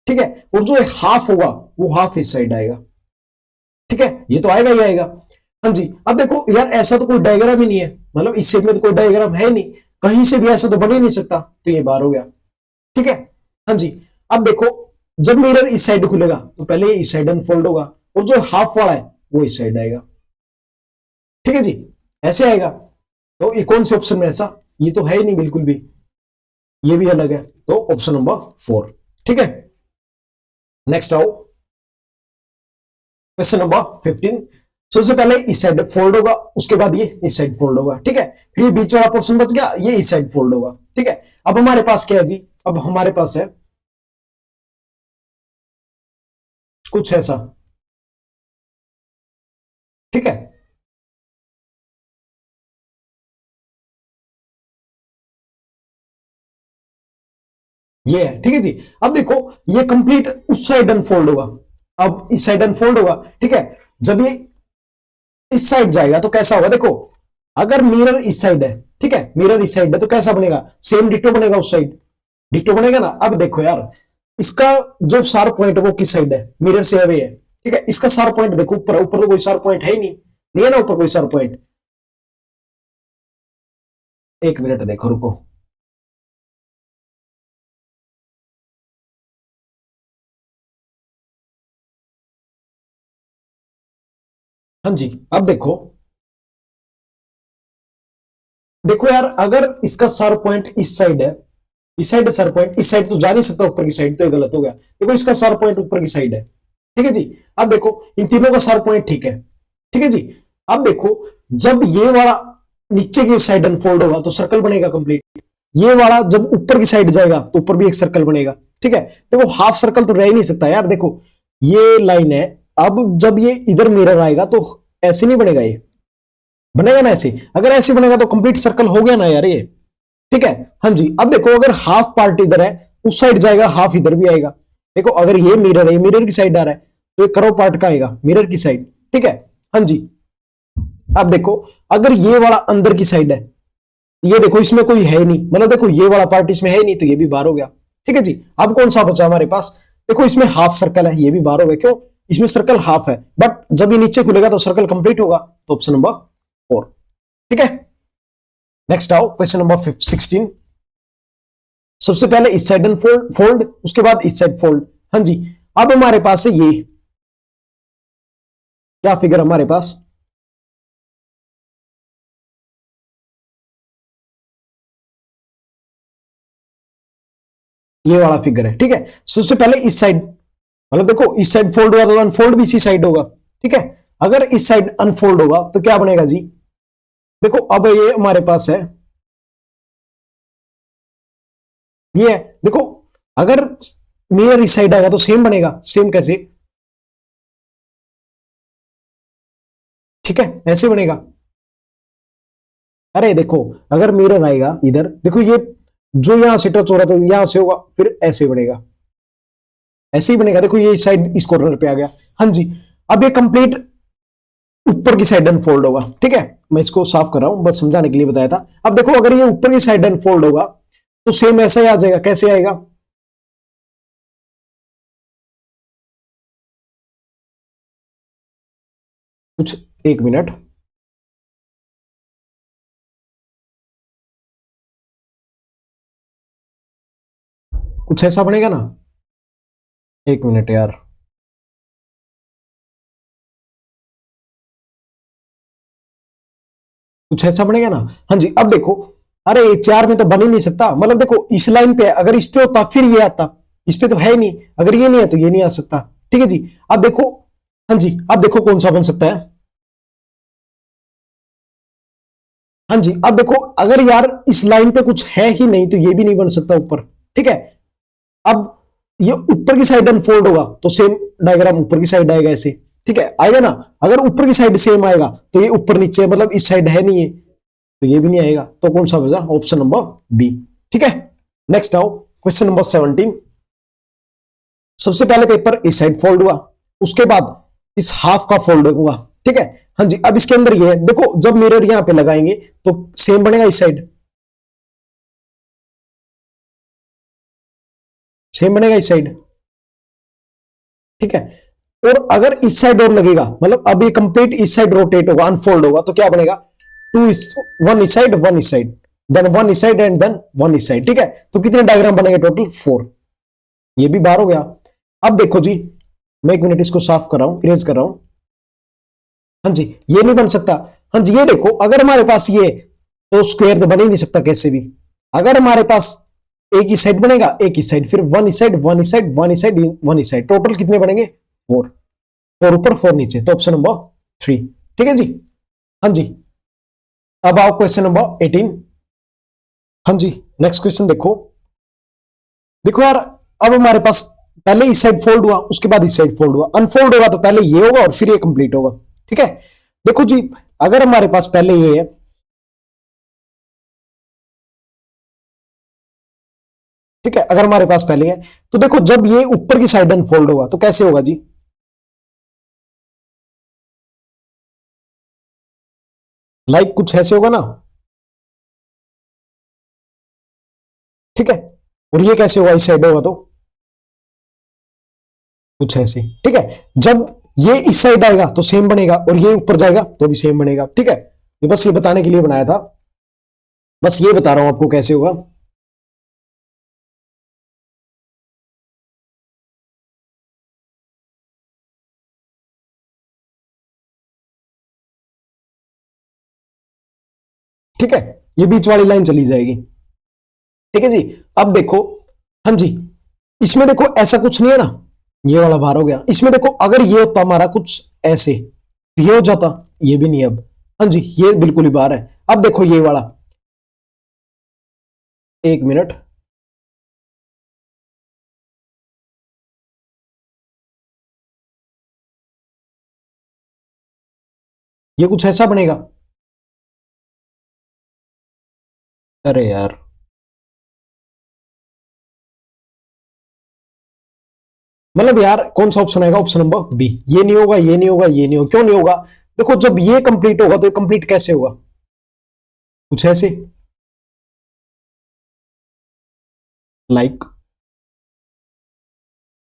ठीक है, और जो हाफ होगा वो हाफ इस साइड आएगा, ठीक है, ये तो आएगा ही आएगा। हाँ जी, अब देखो यार ऐसा तो कोई डायग्राम ही नहीं है, मतलब इस सेट में तो कोई डायग्राम है नहीं, कहीं से भी ऐसा तो बन ही नहीं सकता, तो ये बार हो गया, ठीक है। हाँ जी, अब देखो जब मिरर इस साइड खुलेगा तो पहले इस साइड अनफोल्ड होगा, और जो हाफ वाला है वो इस साइड आएगा, ठीक है जी, ऐसे आएगा। तो ये कौन से ऑप्शन में ऐसा, ये तो है ही नहीं बिल्कुल भी, ये भी अलग है, तो ऑप्शन नंबर 4, ठीक है। नेक्स्ट आओ क्वेश्चन नंबर 15। सबसे पहले इस साइड फोल्ड होगा, उसके बाद ये इस साइड फोल्ड होगा, ठीक है, फिर ये बीच वाला पोर्शन बच गया, ये इस साइड फोल्ड होगा, ठीक है। अब हमारे पास क्या है जी, अब हमारे पास है कुछ ऐसा, ठीक है, ये है, ठीक है जी। अब देखो ये कंप्लीट उस साइड अनफोल्ड होगा, अब इस साइड अनफोल्ड होगा, ठीक है, जब ये इस साइड जाएगा तो कैसा होगा, देखो अगर मिरर इस साइड है, ठीक है, मिरर इस साइड है तो कैसा बनेगा, सेम डिटो बनेगा, उस साइड डिटो बनेगा ना। अब देखो यार, इसका जो शार्प पॉइंट है वो किस साइड है, मिरर से अवे है, ठीक है, इसका शार्प पॉइंट देखो ऊपर, ऊपर तो कोई शार्प पॉइंट है ही नहीं, नहीं है ना ऊपर कोई शार्प पॉइंट, एक मिनट देखो रुको, हाँ जी, अब देखो, देखो यार अगर इसका सर पॉइंट इस साइड है, इस साइड सर पॉइंट, इस साइड तो जा नहीं सकता ऊपर की साइड, तो ये गलत हो गया, देखो इसका सर पॉइंट ऊपर की साइड है, ठीक है जी। अब देखो इन तीनों का सर पॉइंट ठीक है, ठीक है जी। अब देखो जब ये वाला नीचे की साइड अनफोल्ड होगा तो सर्कल बनेगा कंप्लीट, ये वाला जब ऊपर की साइड जाएगा तो ऊपर भी एक सर्कल बनेगा, ठीक है। देखो हाफ सर्कल तो रह ही नहीं सकता यार, देखो ये लाइन है, अब जब ये इधर मिरर आएगा तो ऐसे नहीं बनेगा, ये बनेगा ना ऐसे, अगर ऐसे बनेगा तो कंप्लीट सर्कल हो गया ना यार ये, ठीक है। हाँ जी, अब देखो अगर हाफ पार्ट इधर है उस साइड जाएगा, हाफ इधर भी आएगा, देखो अगर ये मिरर है, मिरर की साइड आ रहा है, तो ये कर्व पार्ट का आएगा मिरर की साइड, ठीक है। हाँ जी, अब देखो अगर ये वाला अंदर की साइड है, ये देखो इसमें कोई है नहीं, मतलब देखो ये वाला पार्ट इसमें है नहीं, तो ये भी बाहर हो गया, ठीक है जी। अब कौन सा बचा हमारे पास, देखो इसमें हाफ सर्कल है, ये भी बाहर हो गया, क्यों, इसमें सर्कल हाफ है, बट जब ये नीचे खुलेगा तो सर्कल कंप्लीट होगा, तो ऑप्शन नंबर 4, ठीक है। नेक्स्ट आओ क्वेश्चन नंबर 16। सबसे पहले इस साइड फोल्ड फोल्ड, उसके बाद इस साइड फोल्ड, हाँ जी। अब हमारे पास है ये, क्या फिगर हमारे पास, ये वाला फिगर है। ठीक है, सबसे पहले इस साइड, मतलब देखो इस साइड फोल्ड हुआ तो अनफोल्ड भी इसी साइड होगा। ठीक है, अगर इस साइड अनफोल्ड होगा तो क्या बनेगा जी, देखो अब ये हमारे पास है, ये है, देखो अगर मिरर इस साइड आएगा तो सेम बनेगा, सेम कैसे, ठीक है ऐसे बनेगा। अरे देखो अगर मिरर आएगा इधर, देखो ये जो यहां से टच हो रहा था यहां से होगा, फिर ऐसे बनेगा, ऐसे ही बनेगा। देखो ये इस साइड इस कॉर्नर पे आ गया, हाँ जी। अब ये कंप्लीट ऊपर की साइड अनफोल्ड होगा। ठीक है, मैं इसको साफ कर रहा हूं, बस समझाने के लिए बताया था। अब देखो अगर ये ऊपर की साइड अनफोल्ड होगा तो सेम ऐसा ही आ जाएगा, कैसे आएगा, कुछ एक मिनट, कुछ ऐसा बनेगा ना, एक मिनट यार, कुछ ऐसा बनेगा ना, हाँ जी। अब देखो, अरे चार में तो बन ही नहीं सकता, मतलब देखो इस लाइन पे अगर इस पे होता फिर ये आता, इस पे तो है ही नहीं, अगर ये नहीं है तो ये नहीं आ सकता। ठीक है जी, अब देखो, हाँ जी, अब देखो कौन सा बन सकता है, हाँ जी। अब देखो अगर यार इस लाइन पे कुछ है ही नहीं तो ये भी नहीं बन सकता ऊपर। ठीक है, अब ये ऊपर की साइड अनफोल्ड होगा तो सेम डायग्राम ऊपर की साइड आएगा ऐसे। ठीक है, आएगा ना, अगर ऊपर की साइड सेम आएगा तो ये ऊपर नीचे, मतलब इस साइड है नहीं है तो ये भी नहीं आएगा, तो कौन सा बचा, ऑप्शन नंबर बी। ठीक है, नेक्स्ट आओ क्वेश्चन नंबर 17। सबसे पहले पेपर इस साइड फोल्ड हुआ, उसके बाद इस हाफ का फोल्ड हुआ। ठीक है, हाँ जी। अब इसके अंदर ये है, देखो जब मिरर यहां पे लगाएंगे तो सेम बनेगा इस साइड, सेम बनेगा इस साइड। ठीक है, और अगर इस साइड और लगेगा, मतलब अब ये कंप्लीट इस साइड रोटेट होगा, अनफोल्ड होगा, तो क्या बनेगा, टू इस, वन इस साइड, वन इस साइड, देन वन इस साइड एंड देन वन इस साइड। ठीक है, तो कितने डायग्राम बनेंगे टोटल, 4। ये भी बार हो गया। अब देखो जी, मैं एक मिनट इसको साफ कर रहा हूं, इरेज कर रहा हूं, हाँ जी। ये नहीं बन सकता, हाँ जी। ये देखो अगर हमारे पास ये, तो स्क्वायर तो बन ही नहीं सकता कैसे भी। अगर हमारे पास एक ही साइड बनेगा, एक ही साइड, फिर वन इस साइड, वन इस साइड, वन इस साइड, वन इस साइड, टोटल कितने बनेंगे, 4। 4 ऊपर 4 नीचे, तो ऑप्शन नंबर 3। ठीक है जी, हाँ जी। अब आओ क्वेश्चन नंबर 18। हाँ जी, नेक्स्ट क्वेश्चन देखो, देखो यार अब हमारे पास पहले इस साइड फोल्ड हुआ, उसके बाद इस साइड फोल्ड हुआ, अनफोल्ड होगा तो पहले ये होगा और फिर ये कंप्लीट होगा। ठीक है, देखो जी अगर हमारे पास पहले ये है, ठीक है, अगर हमारे पास पहले है तो देखो जब ये ऊपर की साइड अनफोल्ड होगा तो कैसे होगा जी, लाइक कुछ ऐसे होगा ना। ठीक है, और ये कैसे होगा, इस साइड होगा तो कुछ ऐसे। ठीक है, जब ये इस साइड आएगा तो सेम बनेगा, और ये ऊपर जाएगा तो भी सेम बनेगा। ठीक है, ये बस ये बताने के लिए बनाया था, बस ये बता रहा हूं आपको कैसे होगा। ठीक है, ये बीच वाली लाइन चली जाएगी। ठीक है जी, अब देखो, हाँ जी, इसमें देखो ऐसा कुछ नहीं है ना, ये वाला बाहर हो गया। इसमें देखो अगर ये होता हमारा कुछ ऐसे, तो ये हो जाता, ये भी नहीं अब, हाँ जी, ये बिल्कुल ही बाहर है। अब देखो ये वाला, एक मिनट, ये कुछ ऐसा बनेगा, अरे यार, मतलब यार कौन सा ऑप्शन आएगा, ऑप्शन नंबर बी। ये नहीं होगा, ये नहीं होगा, ये नहीं होगा, क्यों नहीं होगा, देखो जब ये कंप्लीट होगा तो ये कंप्लीट कैसे होगा, कुछ ऐसे, लाइक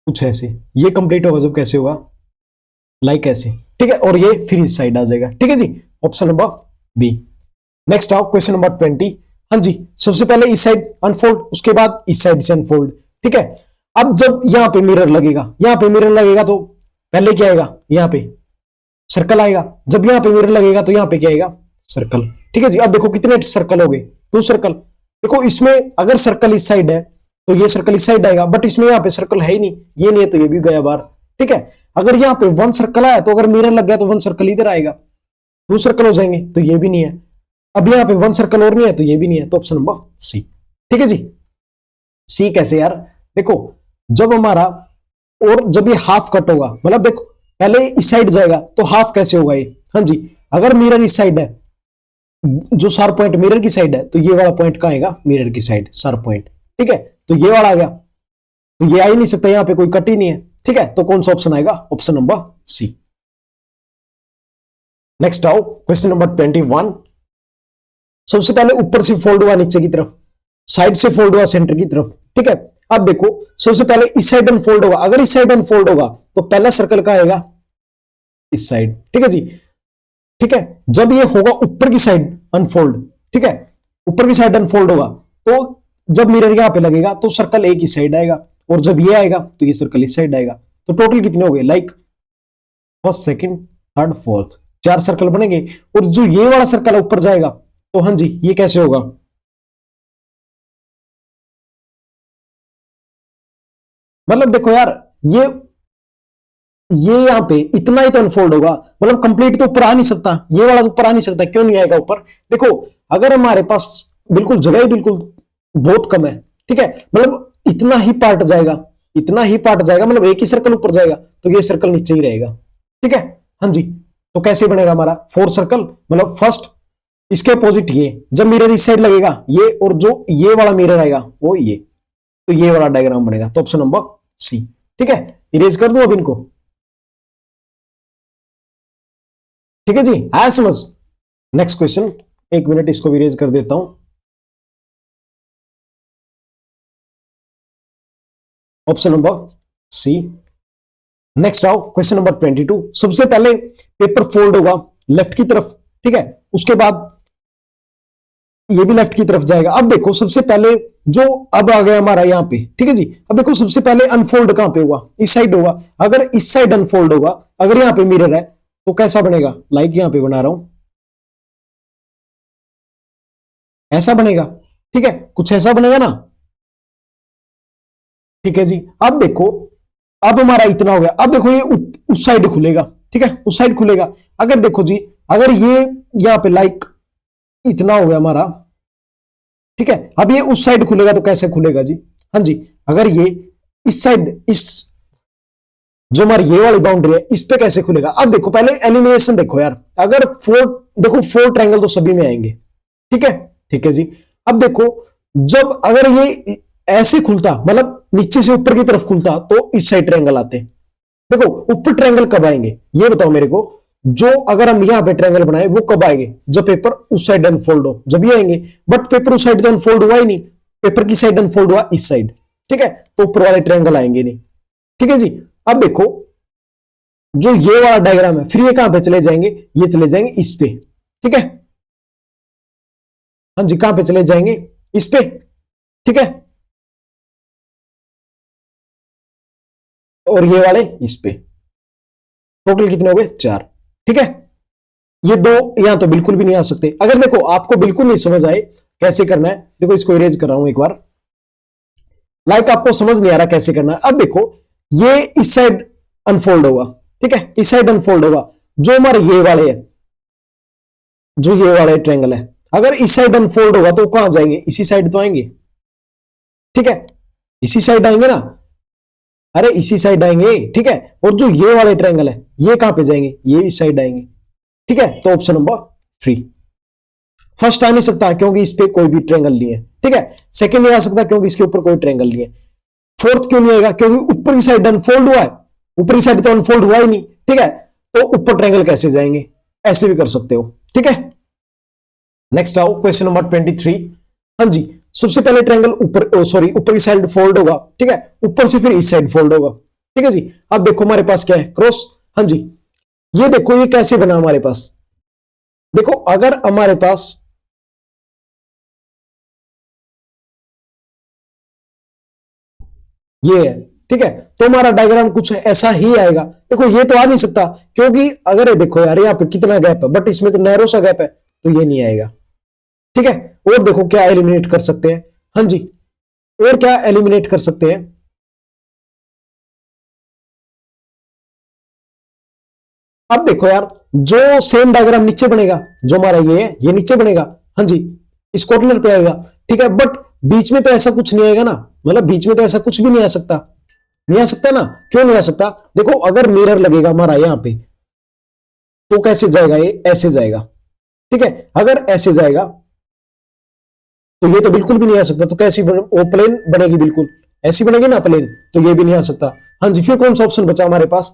कुछ ऐसे, ये कंप्लीट होगा जब कैसे होगा, लाइक ऐसे। ठीक है, और ये फिर इस साइड आ जाएगा। ठीक है जी, ऑप्शन नंबर बी। नेक्स्ट आओ क्वेश्चन नंबर 20। हाँ जी, सबसे पहले इस साइड अनफोल्ड, उसके बाद इस साइड से अनफोल्ड। ठीक है, अब जब यहां पे मिरर लगेगा, यहां पे मिरर लगेगा तो पहले क्या आएगा, यहां पे सर्कल आएगा। जब यहाँ पे मिरर लगेगा तो यहाँ पे क्या आएगा, सर्कल। ठीक है जी। अब देखो कितने सर्कल हो गए, 2 सर्कल। देखो इसमें अगर सर्कल इस साइड है तो ये सर्कल इस साइड आएगा, बट इसमें यहाँ पे सर्कल है ही नहीं, ये नहीं है तो ये भी गया बाहर। ठीक है, अगर यहाँ पे 1 सर्कल आया तो अगर मिरर लग गया तो 1 सर्कल इधर आएगा, 2 सर्कल हो जाएंगे तो ये भी नहीं है। अब यहाँ पे 1 सर्कल और नहीं है तो ये भी नहीं है, तो ऑप्शन नंबर सी। ठीक है जी। सी कैसे यार, देखो जब हमारा, और जब ये हाफ कट होगा, मतलब देखो पहले इस साइड जाएगा तो हाफ कैसे होगा ये। हाँ जी, अगर मिरर इस साइड है, जो शार्प पॉइंट मिरर की साइड है, तो ये वाला पॉइंट कहां आएगा, मिरर की साइड, शार्प पॉइंट। ठीक है, तो ये वाला आ गया, तो ये आ ही नहीं सकता, यहां पे कोई कट ही नहीं है। ठीक है, तो कौन सा ऑप्शन आएगा, ऑप्शन नंबर सी। नेक्स्ट आओ क्वेश्चन नंबर 21। सबसे पहले ऊपर से फोल्ड हुआ नीचे की तरफ, साइड से फोल्ड हुआ सेंटर की तरफ। ठीक है, अब देखो सबसे पहले इस साइड अनफोल्ड होगा, अगर इस साइड अनफोल्ड होगा तो पहला सर्कल का आएगा इस साइड। ठीक है जी। ठीक है, जब ये होगा ऊपर की साइड अनफोल्ड, ठीक है, ऊपर की साइड अनफोल्ड होगा, तो जब मिरर यहां पे लगेगा तो सर्कल एक ही साइड आएगा, और जब ये आएगा तो ये सर्कल इस साइड आएगा। तो टोटल कितने हो गए, like first, second, third, fourth, 4 circle बनेंगे। और जो ये वाला सर्कल ऊपर जाएगा तो हाँ जी, ये कैसे होगा, मतलब देखो यार, ये यहां पे इतना ही तो अनफोल्ड होगा, मतलब कंप्लीट तो ऊपर आ नहीं सकता, ये वाला तो ऊपर आ नहीं सकता। क्यों नहीं आएगा ऊपर, देखो अगर हमारे पास बिल्कुल जगह ही बिल्कुल बहुत कम है, ठीक है, मतलब इतना ही पार्ट जाएगा, इतना ही पार्ट जाएगा, मतलब एक ही सर्कल ऊपर जाएगा, तो ये सर्कल नीचे ही रहेगा। ठीक है, हाँ जी। तो कैसे बनेगा हमारा 4 सर्कल, मतलब फर्स्ट इसके अपोजिट ये, जब मिरर इस साइड लगेगा ये, और जो ये वाला मिरर आएगा वो ये, तो ये वाला डायग्राम बनेगा। तो ऑप्शन नंबर सी। ठीक है, इरेज कर दूं अब इनको। ठीक है जी, आया समझ। नेक्स्ट क्वेश्चन, 1 मिनट इसको भी इरेज कर देता हूं। Option number C. नेक्स्ट आओ क्वेश्चन नंबर 22। सबसे पहले पेपर फोल्ड होगा लेफ्ट की तरफ, ठीक है, उसके बाद ये भी लेफ्ट की तरफ जाएगा। अब देखो सबसे पहले जो अब आ गया हमारा यहां पे, ठीक है जी। अब देखो सबसे पहले अनफोल्ड कहां पे हुआ, इस साइड होगा। अगर इस साइड अनफोल्ड होगा, अगर यहां पे मिरर है तो कैसा बनेगा, लाइक यहां पे बना रहा हूं, ऐसा बनेगा। ठीक है, कुछ ऐसा बनेगा ना। ठीक है जी। अब देखो, अब हमारा इतना हो गया, अब देखो ये उस साइड खुलेगा, ठीक है, उस साइड खुलेगा। अगर देखो जी, अगर ये यहां पे लाइक इतना हो गया हमारा, ठीक है, अब ये उस साइड खुलेगा तो कैसे खुलेगा जी, हाँ जी, अगर ये इस साइड, इस जो हमारी ये वाली बाउंड्री है, इस पे कैसे खुलेगा। अब देखो पहले एलिमिनेशन देखो यार, अगर 4, देखो 4 ट्रायंगल तो सभी में आएंगे, ठीक है, ठीक है जी। अब देखो जब अगर ये ऐसे खुलता, मतलब नीचे से ऊपर की तरफ खुलता, तो इस साइड ट्रायंगल आते। देखो ऊपर ट्रायंगल कब आएंगे ये बताओ मेरे को, जो अगर हम यहां पे ट्रायंगल बनाए वो कब आएंगे, जब पेपर उस साइड अनफोल्ड हो, जब ये आएंगे। बट पेपर उस साइड से अनफोल्ड हुआ ही नहीं, पेपर की साइड अनफोल्ड हुआ इस साइड, ठीक है, तो ऊपर वाले ट्रायंगल आएंगे नहीं। ठीक है जी। अब देखो जो ये वाला डायग्राम है, फिर ये कहां पे चले जाएंगे, ये चले जाएंगे इस पे। ठीक है, हाँ जी, कहां पे चले जाएंगे, इस पे। ठीक है, और ये वाले इस पे। टोटल कितने हो गए, 4। ठीक है, ये 2 यहां तो बिल्कुल भी नहीं आ सकते। अगर देखो आपको बिल्कुल नहीं समझ आए कैसे करना है, देखो इसको इरेज कर रहा हूं एक बार, लाइक आपको समझ नहीं आ रहा कैसे करना है। अब देखो ये इस साइड अनफोल्ड होगा, ठीक है, इस साइड अनफोल्ड होगा, जो हमारे ये वाले है, जो ये वाले ट्रायंगल है, अगर इस साइड अनफोल्ड होगा तो कहां जाएंगे, इसी साइड तो आएंगे। ठीक है, इसी साइड आएंगे ना, अरे इसी साइड आएंगे। ठीक है, और जो ये वाले ट्रायंगल है, ये कहां पे जाएंगे, ये इस साइड आएंगे। ठीक है, तो ऑप्शन नंबर 3। फर्स्ट आ नहीं सकता क्योंकि इस पे कोई भी ट्रायंगल नहीं है। ठीक है, सेकंड नहीं आ सकता क्योंकि इसके ऊपर कोई ट्रायंगल नहीं है। फोर्थ क्यों नहीं आएगा, क्योंकि ऊपर की साइड अनफोल्ड हुआ है, ऊपर की साइड तो अनफोल्ड हुआ ही नहीं। ठीक है, तो ऊपर ट्रायंगल कैसे जाएंगे, ऐसे भी कर सकते हो। ठीक है, नेक्स्ट आओ क्वेश्चन नंबर 23। हाँ जी, सबसे पहले ट्रायंगल ऊपर, सॉरी ऊपर की साइड फोल्ड होगा, ठीक है, ऊपर से फिर इस साइड फोल्ड होगा। ठीक है जी। अब देखो हमारे पास क्या है, क्रॉस। हाँ जी, ये देखो ये कैसे बना हमारे पास, देखो अगर हमारे पास ये है, ठीक है, तो हमारा डायग्राम कुछ ऐसा ही आएगा। देखो ये तो आ नहीं सकता, क्योंकि अगर ये देखो यार यहाँ पे कितना गैप है, बट इसमें तो नैरो सा गैप है, तो ये नहीं आएगा। ठीक है, और देखो क्या एलिमिनेट कर सकते हैं। हाँ जी, और क्या एलिमिनेट कर सकते हैं। अब देखो यार, जो सेम डायग्राम नीचे बनेगा, जो हमारा ये है, ये नीचे बनेगा। हाँ जी, इस कॉर्नर पे आएगा। ठीक है, बट बीच में तो ऐसा कुछ नहीं आएगा ना, मतलब बीच में तो ऐसा कुछ भी नहीं आ सकता, नहीं आ सकता ना। क्यों नहीं आ सकता? देखो अगर मिरर लगेगा हमारा यहाँ पे, तो कैसे जाएगा? ये ऐसे जाएगा। ठीक है, अगर ऐसे जाएगा तो ये तो बिल्कुल भी नहीं आ सकता। तो कैसी वो प्लेन बनेगी? बिल्कुल ऐसी बनेगी ना प्लेन, तो ये भी नहीं आ सकता। हाँ जी, फिर कौन सा ऑप्शन बचा हमारे पास?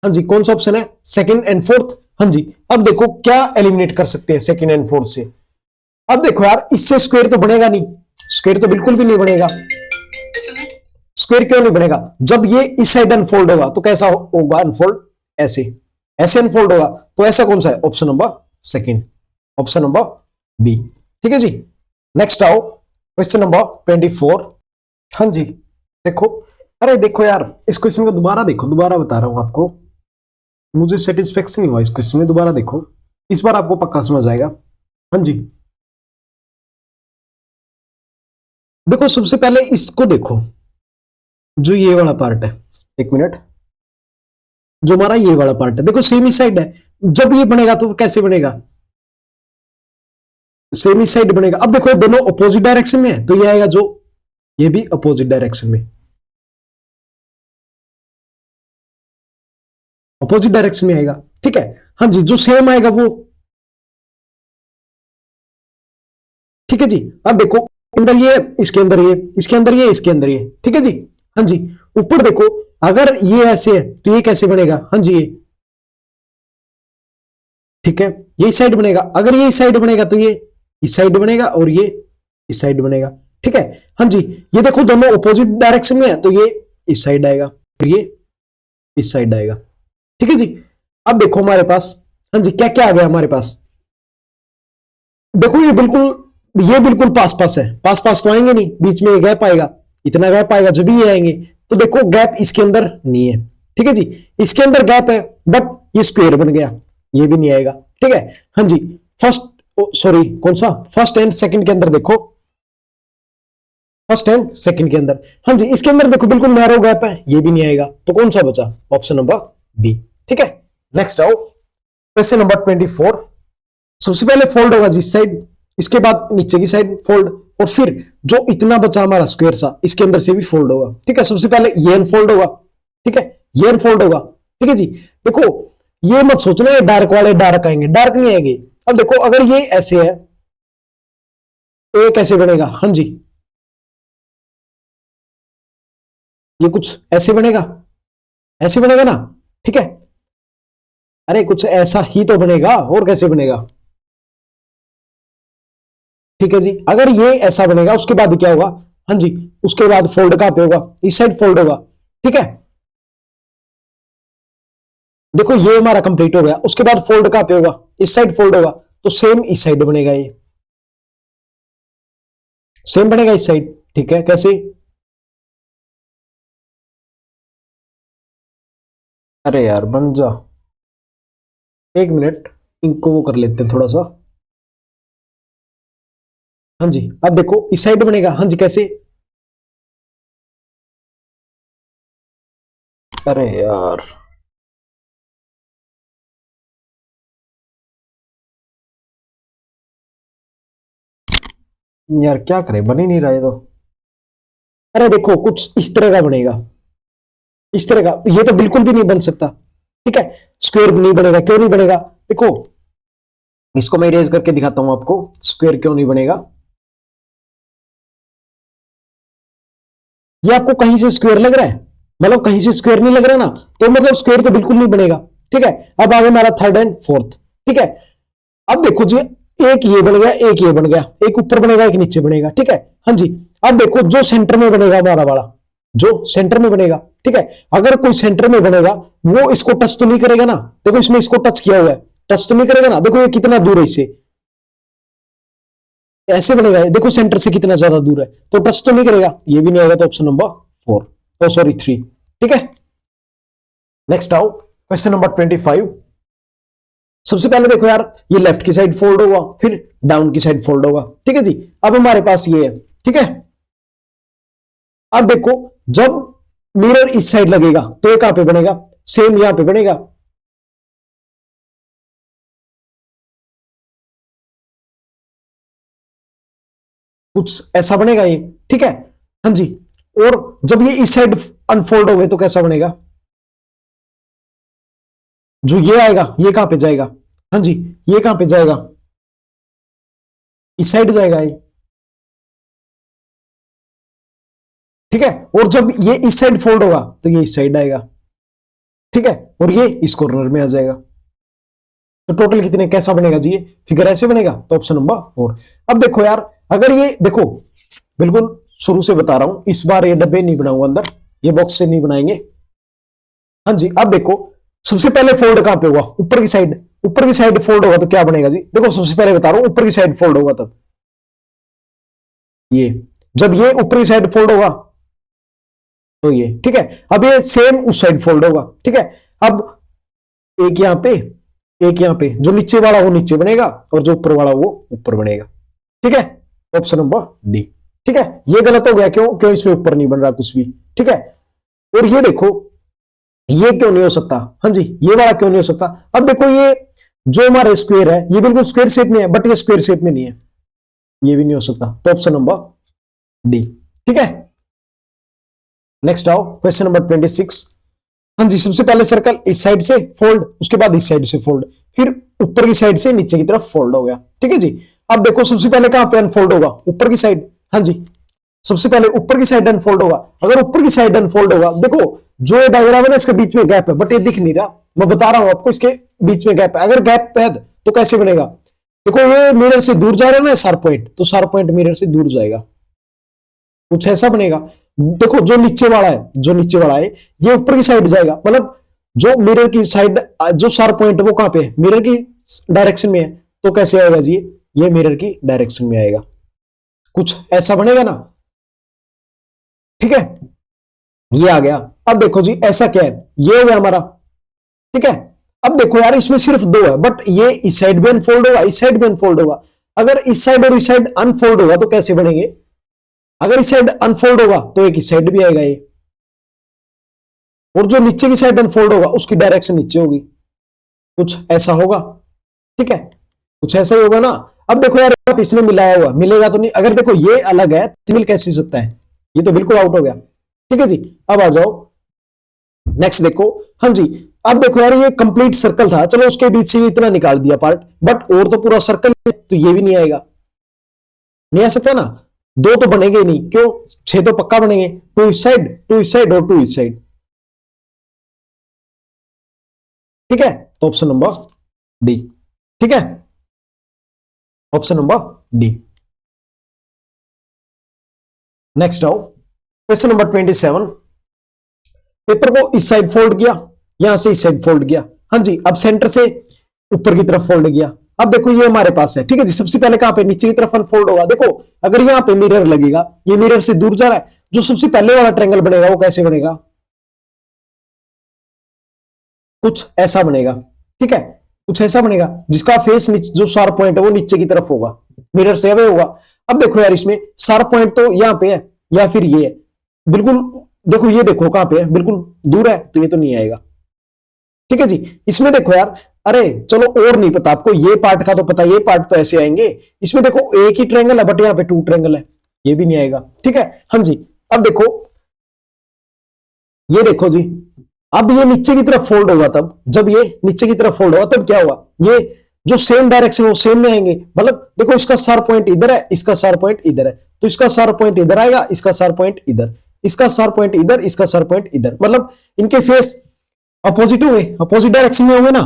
हाँ जी, कौन सा ऑप्शन है? Second and fourth. हाँ जी, अब देखो क्या एलिमिनेट कर सकते हैं सेकंड एंड फोर्थ से। अब देखो यार, इससे स्क्वायर तो बनेगा नहीं, स्क्वायर तो बिल्कुल भी नहीं बनेगा। स्क्वायर क्यों नहीं बनेगा? जब ये इस साइड अनफोल्ड होगा तो कैसा होगा अनफोल्ड? ऐसे, ऐसे अनफोल्ड होगा। तो ऐसा कौन सा है? Option number second, option number B. ठीक है जी, नेक्स्ट आओ क्वेश्चन नंबर 24। हाँ जी, देखो, अरे देखो यार, इस क्वेश्चन को दोबारा देखो, दोबारा बता रहा हूं आपको, मुझे सेटिस्फेक्शन नहीं हुआ इस क्वेश्चन में। दोबारा देखो, इस बार आपको पक्का समझ आएगा। हाँ जी, देखो सबसे पहले इसको देखो, जो ये वाला पार्ट है, एक मिनट, जो हमारा ये वाला पार्ट है, देखो सेम ही साइड है। जब ये बनेगा तो कैसे बनेगा? सेम ही साइड बनेगा। अब देखो ये दोनों अपोजिट डायरेक्शन में है, तो ये आएगा जो, ये भी अपोजिट डायरेक्शन में, अपोजिट डायरेक्शन में आएगा। ठीक है, हाँ जी, जो सेम आएगा वो। ठीक है जी, अब देखो अंदर ये, इसके अंदर ये, इसके अंदर ये, इसके अंदर ये। ठीक है जी, हाँ जी, ऊपर देखो, अगर ये ऐसे है तो ये कैसे बनेगा? हाँ जी, ये, ठीक है, ये साइड बनेगा। अगर ये साइड बनेगा तो ये इस साइड बनेगा, और ये इस साइड बनेगा। ठीक है, हाँ जी, ये देखो दोनों अपोजिट डायरेक्शन में है, तो ये इस साइड आएगा और ये इस साइड आएगा। ठीक है जी, अब देखो हमारे पास, हाँ जी, क्या क्या आ गया हमारे पास? देखो ये बिल्कुल पास पास है, पास पास तो आएंगे नहीं, बीच में ये गैप आएगा, इतना गैप आएगा जब भी ये आएंगे। तो देखो गैप इसके अंदर नहीं है। ठीक है जी, इसके अंदर गैप है, बट ये स्क्वायर बन गया, ये भी नहीं आएगा। ठीक है, हाँ जी, फर्स्ट, सॉरी कौन सा, फर्स्ट एंड सेकंड के अंदर देखो, फर्स्ट एंड सेकंड के अंदर, हाँ जी, इसके अंदर देखो बिल्कुल नैरो गैप है, ये भी नहीं आएगा। तो कौन सा बचा? Option number B. ठीक है, नेक्स्ट आओ क्वेश्चन नंबर 24। सबसे पहले फोल्ड होगा जिस साइड, इसके बाद नीचे की साइड फोल्ड, और फिर जो इतना बचा हमारा स्क्वायर सा, इसके अंदर से भी फोल्ड होगा। ठीक है, सबसे पहले ये अनफोल्ड होगा। ठीक है, ये अनफोल्ड होगा। ठीक है जी, देखो ये मत सोचना ये डार्क वाले डार्क आएंगे, डार्क नहीं आएंगे। अब देखो अगर ये ऐसे है तो ये कैसे बनेगा? हाँ जी, ये कुछ ऐसे बनेगा, ऐसे बनेगा ना। ठीक है, अरे कुछ ऐसा ही तो बनेगा, और कैसे बनेगा? ठीक है जी, अगर ये ऐसा बनेगा उसके बाद क्या होगा? हाँ जी, उसके बाद फोल्ड कहां पे होगा? इस साइड फोल्ड होगा। ठीक है, देखो ये हमारा कंप्लीट हो गया, उसके बाद फोल्ड कहां पे होगा? इस साइड फोल्ड होगा, तो सेम इस साइड बनेगा, ये सेम बनेगा इस साइड। ठीक है, कैसे? अरे यार बन जा, एक मिनट, इनको वो कर लेते हैं थोड़ा सा। हाँ जी, अब देखो इस साइड बनेगा। हाँ जी, कैसे? अरे यार, यार क्या करें, बन ही नहीं रहा है तो। अरे देखो कुछ इस तरह का बनेगा, इस तरह का, ये तो बिल्कुल भी नहीं बन सकता। ठीक है, स्क्वायर नहीं बनेगा। क्यों नहीं बनेगा? देखो इसको मैं इरेज करके दिखाता हूं आपको, स्क्वायर क्यों नहीं बनेगा। ये आपको कहीं से स्क्वायर लग रहा है, मतलब कहीं से स्क्वायर नहीं लग रहा ना, तो मतलब स्क्वायर तो बिल्कुल नहीं बनेगा। ठीक है, अब आगे हमारा थर्ड एंड फोर्थ। ठीक है, अब देखो जी, एक ये बन गया, एक ये बन गया, एक ऊपर बनेगा, एक नीचे बनेगा। ठीक है, हाँ जी, अब देखो जो सेंटर में बनेगा हमारा वाला, जो सेंटर में बनेगा। ठीक है, अगर कोई सेंटर में बनेगा, वो इसको टच तो नहीं करेगा ना। देखो इसमें इसको टच किया हुआ है, टच तो नहीं करेगा ना। देखो ये कितना दूर है इससे, ऐसे बनेगा, देखो सेंटर से कितना ज्यादा दूर है, तो टच तो नहीं करेगा, ये भी नहीं आएगा। तो ऑप्शन नंबर 4। ओ सॉरी 3। ठीक है, नेक्स्ट आओ क्वेश्चन नंबर 25। सबसे पहले देखो यार, ये लेफ्ट की साइड फोल्ड होगा, फिर डाउन की साइड फोल्ड होगा। ठीक है जी, अब हमारे पास ये है। ठीक है, अब देखो जब मिरर इस साइड लगेगा तो ये कहां पे बनेगा, सेम यहां पे बनेगा। कुछ ऐसा बनेगा ये। ठीक है, हाँ जी। और जब ये इस साइड अनफोल्ड हो गए तो कैसा बनेगा, जो ये आएगा ये कहां पे जाएगा, हाँ जी, ये कहां पे जाएगा, इस साइड जाएगा ये। ठीक है, और जब ये इस साइड फोल्ड होगा तो ये इस साइड आएगा। ठीक है, और ये इस कॉर्नर में आ जाएगा। तो टोटल कितने, कैसा बनेगा जी, ये फिगर ऐसे बनेगा। तो ऑप्शन नंबर 4। अब देखो यार, अगर ये देखो, बिल्कुल शुरू से बता रहा हूं, इस बार ये डब्बे नहीं बनाऊंगा अंदर, ये बॉक्स से नहीं बनाएंगे। हाँ जी, अब देखो सबसे पहले फोल्ड कहां पे हुआ, ऊपर की साइड। ऊपर की साइड फोल्ड होगा तो क्या बनेगा जी, देखो सबसे पहले बता रहा हूं, ऊपर की साइड फोल्ड होगा तब ये, जब ये ऊपर की साइड फोल्ड होगा तो ये। ठीक है, अब ये सेम उस साइड फोल्ड होगा। ठीक है, अब एक यहां पे, एक यहां पे, जो नीचे वाला वो नीचे बनेगा और जो ऊपर वाला वो ऊपर बनेगा। ठीक है, ऑप्शन नंबर डी। ठीक है, ये गलत हो गया, क्यों, क्यों इसमें ऊपर नहीं बन रहा कुछ भी। ठीक है, और ये देखो ये क्यों नहीं हो सकता, हाँ जी, ये वाला क्यों नहीं हो सकता। अब देखो ये जो हमारा स्क्वायर है ये बिल्कुल स्क्वायर शेप में है, बट ये स्क्वायर शेप में नहीं है, ये भी नहीं हो सकता। तो ऑप्शन नंबर डी। ठीक है, नेक्स्ट आओ क्वेश्चन नंबर 26। हाँ जी, सबसे पहले सर्कल इस साइड से फोल्ड, उसके बाद इस साइड से फोल्ड, फिर ऊपर की साइड से नीचे की तरफ फोल्ड हो गया। ठीक है जी, अब देखो सबसे पहले कहां पे अनफोल्ड होगा, ऊपर की साइड। हाँ जी, सबसे पहले ऊपर की साइड अनफोल्ड होगा। अगर ऊपर की साइड अनफोल्ड होगा, देखो जो ये डायग्राम है ना, इसके बीच में गैप है, बट ये दिख नहीं रहा, मैं बता रहा हूं आपको, इसके बीच में गैप है। अगर गैप है तो कैसे बनेगा, देखो ये मिरर से दूर जा रहा है ना शार्प पॉइंट, तो शार्प पॉइंट मिरर से दूर जाएगा, कुछ ऐसा बनेगा। देखो जो नीचे वाला है, जो नीचे वाला है ये ऊपर की साइड जाएगा, मतलब जो मिरर की साइड, जो शार्प पॉइंट है वो कहां पे है, मिरर की डायरेक्शन में है। तो कैसे आएगा जी, ये मिरर की डायरेक्शन में आएगा, कुछ ऐसा बनेगा ना। ठीक है, ये आ गया। अब देखो जी ऐसा क्या है, ये हो गया हमारा। ठीक है, अब देखो यार इसमें सिर्फ दो है, बट ये इस साइड भी अनफोल्ड होगा, इस साइड भी अनफोल्ड होगा। अगर इस साइड और इस साइड अनफोल्ड होगा तो कैसे बनेंगे, अगर इस साइड अनफोल्ड होगा तो एक इस साइड भी आएगा ये, और जो नीचे की साइड अनफोल्ड होगा उसकी डायरेक्शन नीचे होगी, कुछ ऐसा होगा। ठीक है, कुछ ऐसा ही होगा ना। अब देखो यार इसने मिलाया हुआ, मिलेगा तो नहीं, अगर देखो ये अलग है तो मिल कैसे सकता है, ये तो बिल्कुल आउट हो गया। ठीक है जी, अब आ जाओ नेक्स्ट देखो। हाँ जी, अब देखो यार ये कंप्लीट सर्कल था, चलो उसके बीच से ये इतना निकाल दिया पार्ट, बट और तो पूरा सर्कल, तो ये भी नहीं आएगा, नहीं आ सकता ना, दो तो बनेंगे ही नहीं, क्यों, 6 तो पक्का बनेंगे, 2 इस साइड, 2 इस साइड और 2 इस साइड। ठीक है, तो ऑप्शन नंबर डी। ठीक है, ऑप्शन नंबर डी। नेक्स्ट आओ क्वेश्चन नंबर 27। पेपर को इस साइड फोल्ड किया, यहां से इस साइड फोल्ड किया। हाँ जी, अब सेंटर से ऊपर की तरफ फोल्ड किया। अब देखो ये हमारे पास है। ठीक है जी, सबसे पहले कहां पे, नीचे की तरफ अनफोल्ड होगा। देखो अगर यहां पे मिरर लगेगा, ये मिरर से दूर जा रहा है, जो सबसे पहले वाला ट्रायंगल बनेगा वो कैसे बनेगा, कुछ ऐसा बनेगा। ठीक है, कुछ ऐसा बनेगा जिसका फेस जो शार्प पॉइंट है वो नीचे की तरफ होगा, मिरर से अवे होगा। अब देखो यार इसमें शार्प पॉइंट तो यहां पे है या फिर ये है, बिल्कुल देखो, ये देखो कहां पे है, बिल्कुल दूर है, तो ये तो नहीं आएगा। ठीक है जी, इसमें देखो यार, अरे चलो और नहीं पता आपको, ये पार्ट का तो पता, ये पार्ट तो ऐसे आएंगे। इसमें देखो एक ही ट्रायंगल है, बट यहाँ पे 2 ट्रायंगल है, ये भी नहीं आएगा। ठीक है, हाँ जी, अब देखो ये देखो जी, अब ये नीचे की तरफ फोल्ड होगा, तब जब ये नीचे की तरफ फोल्ड होगा तब क्या होगा, ये जो सेम डायरेक्शन वो सेम में आएंगे। मतलब देखो इसका शार्प पॉइंट इधर है, इसका शार्प पॉइंट इधर है, तो इसका शार्प पॉइंट इधर आएगा, इसका शार्प पॉइंट इधर, इसका शार्प पॉइंट इधर, इसका शार्प पॉइंट इधर, मतलब इनके फेस अपोजिट होंगे, अपोजिट डायरेक्शन में होंगे ना।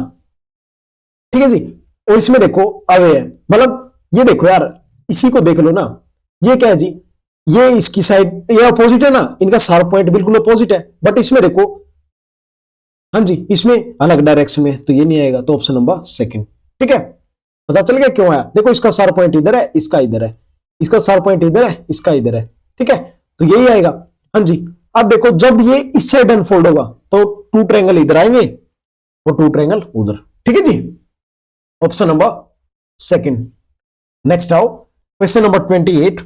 ठीक है जी, और इसमें देखो अवे है, मतलब ये देखो यार, इसी को देख लो ना, ये क्या है जी, ये इसकी साइड, ये अपोजिट है ना, इनका शार्प पॉइंट बिल्कुल अपोजिट है, बट इसमें देखो, हाँ जी, इसमें अलग डायरेक्शन में, तो ये नहीं आएगा। तो ऑप्शन नंबर सेकंड। ठीक है, पता चल गया क्यों आया, देखो इसका शार्प पॉइंट इधर है, इसका इधर है, इसका शार्प पॉइंट इधर है, इसका इधर है। ठीक है, तो यही आएगा। हाँ जी, अब देखो जब ये इस साइड अनफोल्ड होगा तो टू ट्रायंगल इधर आएंगे और टू ट्रायंगल उधर, ठीक है जी। Option number second. नेक्स्ट आओ क्वेश्चन नंबर 28।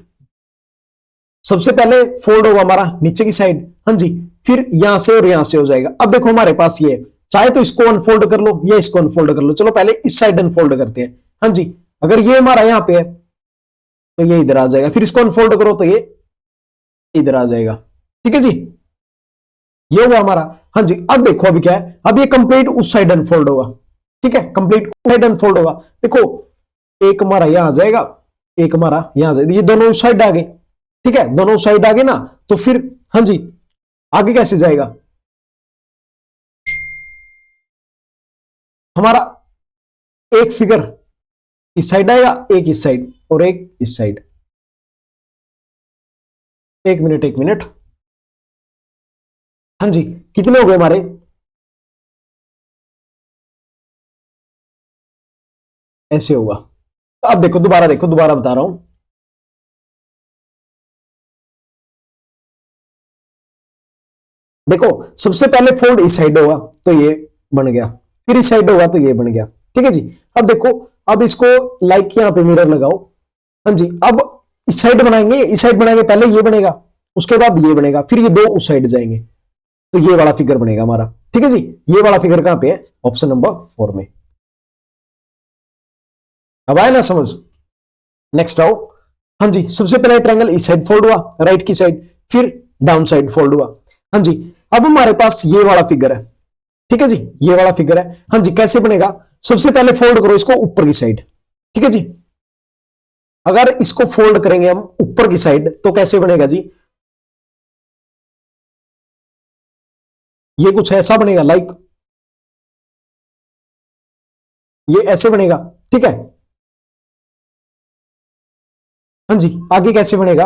सबसे पहले फोल्ड होगा हमारा नीचे की साइड, हाँ जी, फिर यहां से और यहां से हो जाएगा। अब देखो हमारे पास ये है, चाहे तो इसको अनफोल्ड कर लो या इसको अनफोल्ड कर लो। चलो पहले इस साइड अनफोल्ड करते हैं, हाँ जी। अगर ये हमारा यहां पे है तो ये इधर आ जाएगा, फिर इसको अनफोल्ड करो तो ये इधर आ जाएगा, ठीक है जी। ये होगा हमारा, हाँ जी। अब देखो अभी क्या है, अब ये कंप्लीट उस साइड अनफोल्ड होगा, ठीक है, कंप्लीट उस साइड अनफोल्ड होगा। देखो एक हमारा यहां आ जाएगा, एक हमारा यहां आ जाएगा, ये दोनों उस साइड आ गए, ठीक है, दोनों उस साइड आ गए ना। तो फिर हाँ जी आगे कैसे जाएगा हमारा, एक फिगर इस साइड आएगा, एक इस साइड और एक इस साइड। एक मिनट एक मिनट, हाँ जी, कितने हो गए हमारे, ऐसे होगा। तो अब देखो दोबारा, देखो दोबारा बता रहा हूं। देखो सबसे पहले फोल्ड इस साइड होगा तो ये बन गया, फिर इस साइड होगा तो ये बन गया, ठीक है जी। अब देखो, अब इसको लाइक यहां पे मिरर लगाओ, हाँ जी। अब इस साइड बनाएंगे, इस साइड बनाएंगे, पहले ये बनेगा, उसके बाद ये बनेगा, फिर ये दो उस साइड जाएंगे, तो ये वाला फिगर बनेगा हमारा, ठीक है जी। ये वाला फिगर कहां पे है, ऑप्शन नंबर 4 में। अब आया ना समझ। नेक्स्ट आओ, हाँ जी, सबसे पहले ट्रायंगल इस साइड फोल्ड हुआ, राइट की साइड, फिर डाउन साइड फोल्ड हुआ, हाँ जी। अब हमारे पास ये वाला फिगर है, ठीक है जी, ये वाला फिगर है, हाँ जी। कैसे बनेगा, सबसे पहले फोल्ड करो इसको ऊपर की साइड, ठीक है जी। अगर इसको फोल्ड करेंगे हम ऊपर की साइड तो कैसे बनेगा जी, ये कुछ ऐसा बनेगा, लाइक ये ऐसे बनेगा, ठीक है, हाँ जी। आगे कैसे बनेगा,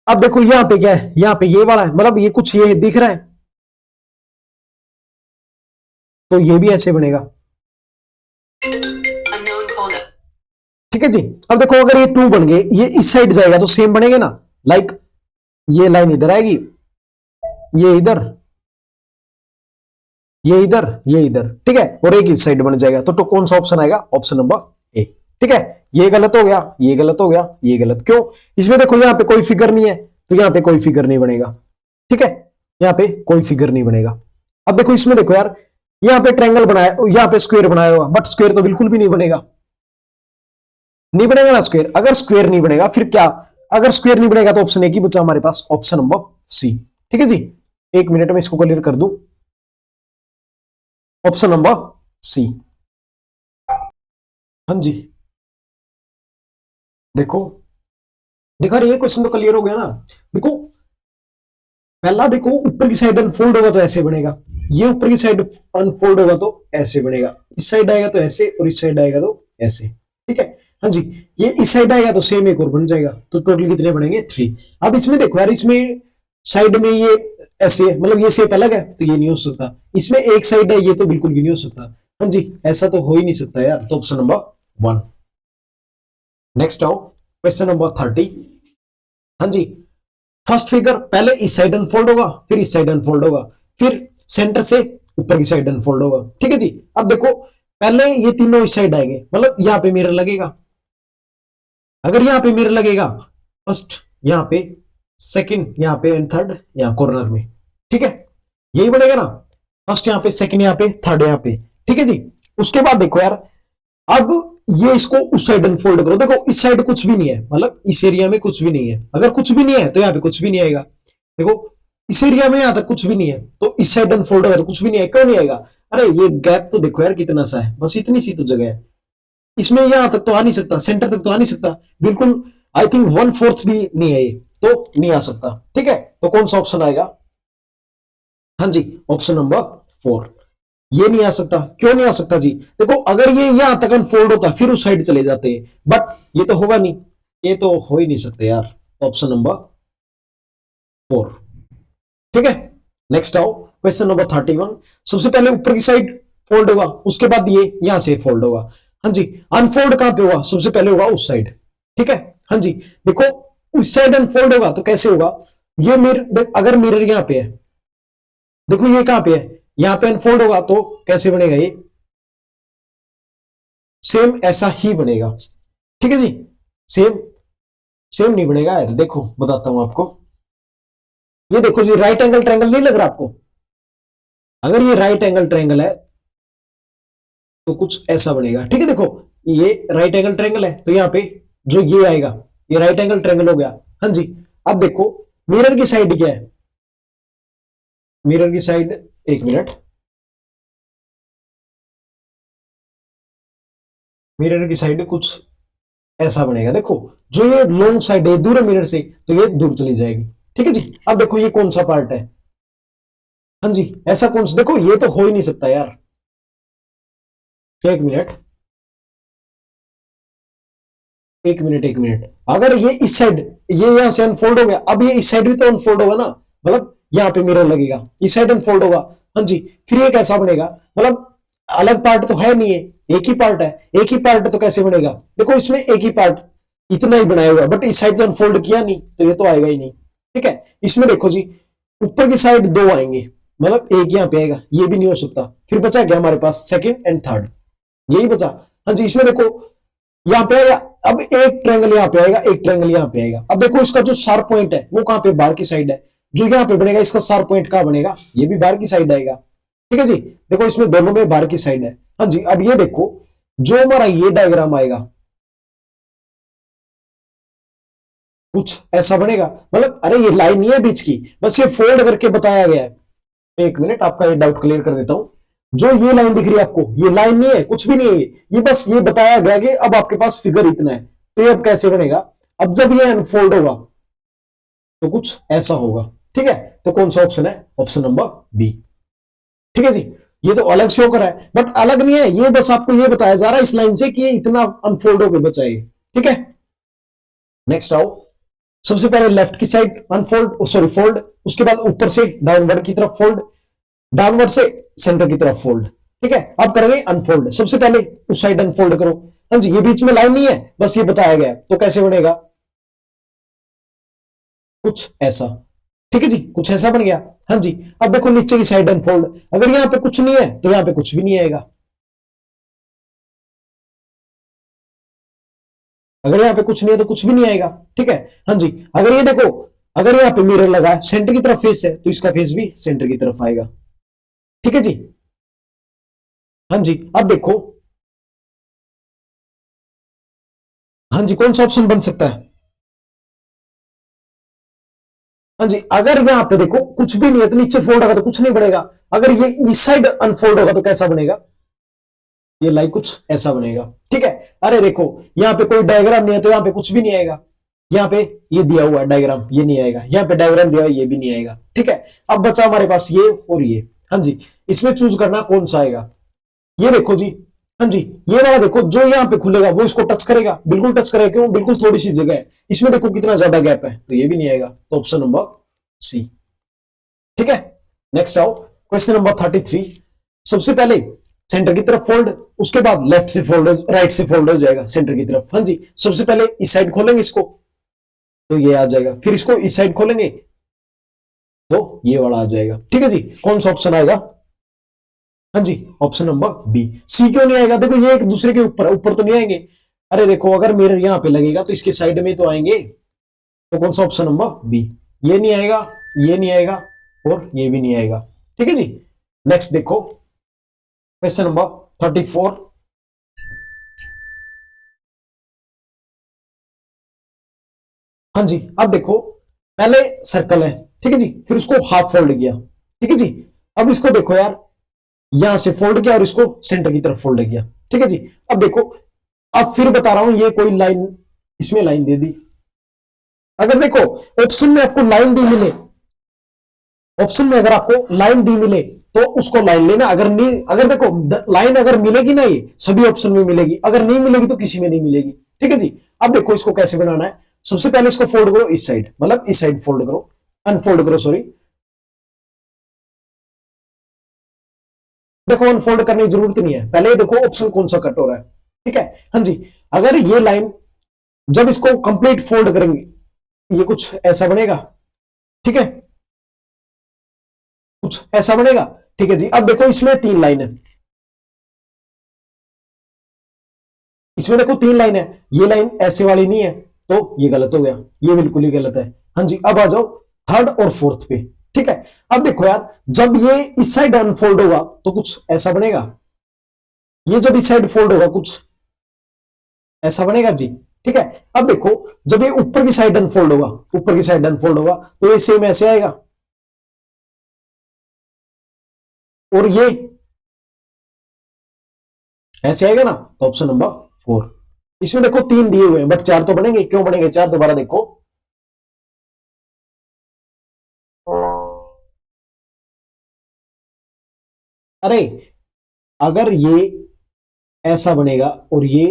अब देखो यहां पे क्या है, यहां पे ये वाला है, मतलब ये कुछ ये दिख रहा है तो ये भी ऐसे बनेगा, ठीक है जी। अब देखो अगर ये टू बन गए, ये इस साइड जाएगा तो सेम बनेंगे ना, लाइक ये लाइन इधर आएगी, ये इधर, ये इधर, ये इधर, ठीक है, और एक इस साइड बन जाएगा। तो कौन सा ऑप्शन आएगा, ऑप्शन नंबर ए, ठीक है। ये गलत हो गया, ये गलत हो गया, ये गलत, क्यों, इसमें देखो यहां पे कोई फिगर नहीं है तो यहां पे कोई फिगर नहीं बनेगा, ठीक है, यहां पे कोई फिगर नहीं बनेगा। अब देखो इसमें देखो यार, यहां पे ट्रायंगल बनाया, यहां पे स्क्वायर बनाया हुआ, बट स्क्वायर तो बिल्कुल भी नहीं बनेगा, नहीं बनेगा ना स्क्वायर। अगर स्क्वायर नहीं बनेगा फिर क्या, अगर स्क्वायर नहीं बनेगा तो ऑप्शन एक ही बचा हमारे पास, ऑप्शन नंबर सी, ठीक है जी। एक मिनट में इसको क्लियर कर दूं, ऑप्शन नंबर सी, हाँ जी। देखो देखो ये क्वेश्चन तो क्लियर हो गया ना। देखो पहला देखो ऊपर की साइड अनफोल्ड होगा तो ऐसे बनेगा, ये ऊपर की साइड अनफोल्ड होगा तो ऐसे बनेगा, इस साइड आएगा तो ऐसे और इस साइड आएगा तो ऐसे, ठीक है, हाँ जी। ये इस साइड आएगा तो सेम एक और बन जाएगा, तो टोटल कितने बनेंगे 3। अब इसमें देखो यार, इसमें साइड में ये ऐसे है, मतलब ये शेप अलग है तो ये नहीं हो सकता, इसमें एक साइड है ये तो बिल्कुल भी नहीं हो सकता, हाँ जी, ऐसा तो हो ही नहीं सकता यार, तो ऑप्शन नंबर 1। नेक्स्ट आओ क्वेश्चन नंबर 30, हाँ जी। फर्स्ट फिगर पहले इस साइड अनफोल्ड होगा, फिर इस साइड अनफोल्ड होगा, फिर सेंटर से ऊपर की साइड अनफोल्ड होगा, ठीक है जी। अब देखो पहले ये तीनों इस साइड आएंगे, मतलब यहां पे मिरर लगेगा, अगर यहां पे मिरर लगेगा फर्स्ट यहां पे, सेकंड यहां पे एंड थर्ड यहां कॉर्नर में, ठीक है, यही बनेगा ना, फर्स्ट यहां पे, सेकंड यहां पे, थर्ड यहां पे, ठीक है जी। उसके बाद देखो यार, अब ये इसको उस साइड अनफोल्ड करो, देखो इस साइड कुछ भी नहीं है, मतलब इस एरिया में कुछ भी नहीं है, अगर कुछ भी नहीं है तो यहाँ पे कुछ भी नहीं आएगा। देखो इस एरिया में यहां तक कुछ भी नहीं है तो इस साइड अनफोल्ड होगा तो कुछ भी नहीं है, क्यों नहीं आएगा, अरे ये गैप तो देखो यार कितना सा है, बस इतनी सी तो जगह है, इसमें यहां तक तो आ नहीं सकता, सेंटर तक तो आ नहीं सकता, बिल्कुल आई थिंक 1/4 भी नहीं है ये, तो नहीं आ सकता, ठीक है। तो कौन सा ऑप्शन आएगा, हाँ जी, ऑप्शन नंबर 4, ये नहीं आ सकता। क्यों नहीं आ सकता जी, देखो अगर ये यहां तक अनफोल्ड होता फिर उस साइड चले जाते हैं, बट ये तो होगा नहीं, ये तो हो ही नहीं सकते यार, ऑप्शन नंबर 4, ठीक है। नेक्स्ट आओ क्वेश्चन नंबर 31, सबसे पहले ऊपर की साइड फोल्ड होगा, उसके बाद ये यहां से फोल्ड होगा, हाँ जी। अनफोल्ड कहां पे होगा, सबसे पहले होगा उस साइड, ठीक है, हाँ जी। देखो उस साइड अनफोल्ड होगा तो कैसे होगा, ये मिरर, अगर मिरर यहां पे है, देखो ये कहां पे है, यहां पे अनफोल्ड होगा तो कैसे बनेगा, ये सेम ऐसा ही बनेगा। ठीक है जी, सेम सेम नहीं बनेगा यार, देखो बताता हूं आपको। ये देखो जी, राइट एंगल ट्रायंगल नहीं लग रहा आपको, अगर ये राइट एंगल ट्रायंगल है तो कुछ ऐसा बनेगा। ठीक है, देखो ये राइट एंगल ट्रायंगल है तो यहाँ पे जो ये आएगा, ये राइट एंगल ट्रायंगल हो गया। हाँ जी, अब देखो मिरर की साइड क्या है, मिरर की साइड, एक मिनट, मिरर की साइड कुछ ऐसा बनेगा। देखो जो ये लॉन्ग साइड है दूर है मिरर से, तो ये दूर चली जाएगी। ठीक है जी, अब देखो ये कौन सा पार्ट है, हाँ जी ऐसा कौन सा, देखो ये तो हो ही नहीं सकता यार, एक मिनट, एक मिनट, एक मिनट, अगर ये इस साइड, ये यहां से अनफोल्ड हो गया, अब ये इस साइड भी तो अनफोल्ड होगा ना, मतलब यहाँ पे मिरर लगेगा, इस साइड अनफोल्ड होगा। हाँ जी, फिर ये कैसा बनेगा, मतलब अलग पार्ट तो है नहीं है, एक ही पार्ट है, एक ही पार्ट तो कैसे बनेगा, देखो इसमें एक ही पार्ट इतना ही बनाया हुआ, बट इस साइड से अनफोल्ड किया नहीं तो ये तो आएगा ही नहीं। ठीक है, इसमें देखो जी, ऊपर की साइड दो आएंगे, मतलब एक यहाँ पे आएगा, ये भी नहीं हो सकता, फिर बचा क्या हमारे पास, सेकंड एंड थर्ड, यही बचा। हाँ जी, इसमें देखो यहाँ पे आएगा, अब एक ट्रायंगल यहाँ पे आएगा, एक ट्रायंगल यहाँ पे आएगा, अब देखो इसका जो शार्प पॉइंट है वो कहां पे, बाहर की साइड है, जो यहाँ पे बनेगा इसका शार्प पॉइंट कहां बनेगा, ये भी बाहर की साइड आएगा। ठीक है जी, देखो इसमें दोनों में बाहर की साइड है। हाँ जी, अब ये देखो जो हमारा ये डायग्राम आएगा कुछ ऐसा बनेगा, मतलब अरे ये लाइन नहीं है बीच की, बस ये फोल्ड करके बताया गया है। एक मिनट, आपका ये डाउट क्लियर कर देता हूं, जो ये लाइन दिख रही है आपको, ये लाइन नहीं है, कुछ भी नहीं है, ये बस ये बताया गया कि अब आपके पास फिगर इतना है, तो ये अब कैसे बनेगा, अब जब ये अनफोल्ड होगा तो कुछ ऐसा होगा। ठीक है, तो कौन सा ऑप्शन है, ऑप्शन नंबर बी। ठीक है जी, ये तो अलग शो करा है बट अलग नहीं है, ये बस आपको ये बताया जा रहा है इस लाइन से कि ये इतना अनफोल्ड होकर बचा है। ठीक है, नेक्स्ट आओ, सबसे पहले लेफ्ट की साइड अनफोल्ड, सॉरी फोल्ड, उसके बाद ऊपर से डाउनवर्ड की तरफ फोल्ड, डाउनवर्ड से सेंटर की तरफ फोल्ड। ठीक है, अब करेंगे अनफोल्ड, सबसे पहले उस साइड अनफोल्ड करो। हाँ जी, ये बीच में लाइन नहीं है, बस ये बताया गया, तो कैसे बनेगा, कुछ ऐसा। ठीक है जी, कुछ ऐसा बन गया। हाँ जी, अब देखो नीचे की साइड अनफोल्ड, अगर यहां पे कुछ नहीं है तो यहां पे कुछ भी नहीं आएगा, अगर यहाँ पे कुछ नहीं है तो कुछ भी नहीं आएगा। ठीक है, हाँ जी, अगर ये देखो, अगर यहाँ पे मिरर लगा है, सेंटर की तरफ फेस है, तो इसका फेस भी सेंटर की तरफ आएगा। ठीक है जी, हाँ जी, अब देखो, हाँ जी कौन सा ऑप्शन बन सकता है, हाँ जी, अगर यहाँ पे देखो कुछ भी नहीं है तो नीचे फोल्ड होगा तो कुछ नहीं बनेगा, अगर ये इस साइड अनफोल्ड होगा तो कैसा बनेगा, ये लाइक कुछ ऐसा बनेगा। ठीक है, अरे देखो यहाँ पे कोई डायग्राम नहीं है तो यहाँ पे कुछ भी नहीं आएगा, यहाँ पे ये दिया हुआ है डायग्राम, ये नहीं आएगा, यहाँ पे डायग्राम दिया हुआ है, ये भी नहीं आएगा। ठीक है, अब बचा हमारे पास ये और ये। हाँ जी, इसमें चूज करना कौन सा आएगा, ये देखो जी, हाँ जी, ये वाला देखो, जो यहाँ पे खुलेगा वो इसको टच करेगा, बिल्कुल टच करेगा, क्यों, बिल्कुल थोड़ी सी जगह है, इसमें देखो कितना ज्यादा गैप है, तो ये भी नहीं आएगा, तो ऑप्शन नंबर सी। ठीक है, नेक्स्ट आओ, क्वेश्चन नंबर 33, सबसे पहले सेंटर की तरफ फोल्ड, उसके बाद लेफ्ट से फोल्ड, राइट से फोल्ड हो जाएगा सेंटर की तरफ। हाँ जी, सबसे पहले इस साइड खोलेंगे इसको तो ये आ जाएगा, फिर इसको इस साइड खोलेंगे तो ये वाला आ जाएगा। ठीक है जी, कौन सा ऑप्शन आएगा, हाँ जी ऑप्शन नंबर बी। सी क्यों नहीं आएगा, देखो ये एक दूसरे के ऊपर, ऊपर तो नहीं आएंगे, अरे देखो अगर मिरर यहाँ पे लगेगा तो इसके साइड में तो आएंगे, तो कौन सा ऑप्शन नंबर बी, ये नहीं आएगा, ये नहीं आएगा और ये भी नहीं आएगा। ठीक है जी, नेक्स्ट देखो, क्वेश्चन नंबर 34, हाँ जी, अब देखो पहले सर्कल है, ठीक है जी, फिर उसको हाफ फोल्ड किया। ठीक है जी, अब इसको देखो यार, यहां से फोल्ड किया और इसको सेंटर की तरफ फोल्ड किया। ठीक है जी, अब देखो, अब फिर बता रहा हूं, ये कोई लाइन, इसमें लाइन दे दी, अगर देखो ऑप्शन में आपको लाइन दी मिले, ऑप्शन में अगर आपको लाइन दी मिले तो उसको लाइन लेना, अगर नहीं, अगर देखो लाइन अगर मिलेगी ना, ये सभी ऑप्शन में मिलेगी, अगर नहीं मिलेगी तो किसी में नहीं मिलेगी। ठीक है जी, अब देखो इसको कैसे बनाना है, सबसे पहले इसको फोल्ड करो इस साइड, मतलब इस साइड फोल्ड करो, अनफोल्ड करो, सॉरी, देखो अनफोल्ड करने की जरूरत नहीं है, पहले देखो ऑप्शन कौन सा कट हो रहा है। ठीक है, हाँ जी, अगर ये लाइन, जब इसको कंप्लीट फोल्ड करेंगे, ये कुछ ऐसा बनेगा, ठीक है, कुछ ऐसा बनेगा, ठीक है जी। अब देखो इसमें तीन लाइन है, इसमें देखो तीन लाइन है, ये लाइन ऐसे वाली नहीं है, तो ये गलत हो गया, ये बिल्कुल ही गलत है। हाँ जी, अब आ जाओ थर्ड और फोर्थ पे, ठीक है। अब देखो यार, जब ये इस साइड अनफोल्ड होगा तो कुछ ऐसा बनेगा, ये जब इस साइड फोल्ड होगा कुछ ऐसा बनेगा जी, ठीक है। अब देखो जब ये ऊपर की साइड अनफोल्ड होगा, ऊपर की साइड अनफोल्ड होगा तो ये सेम ऐसे आएगा, और ये ऐसे आएगा ना, तो ऑप्शन नंबर फोर। इसमें देखो तीन दिए हुए हैं बट चार तो बनेंगे, क्यों बनेंगे चार, दोबारा देखो। अरे अगर ये ऐसा बनेगा और ये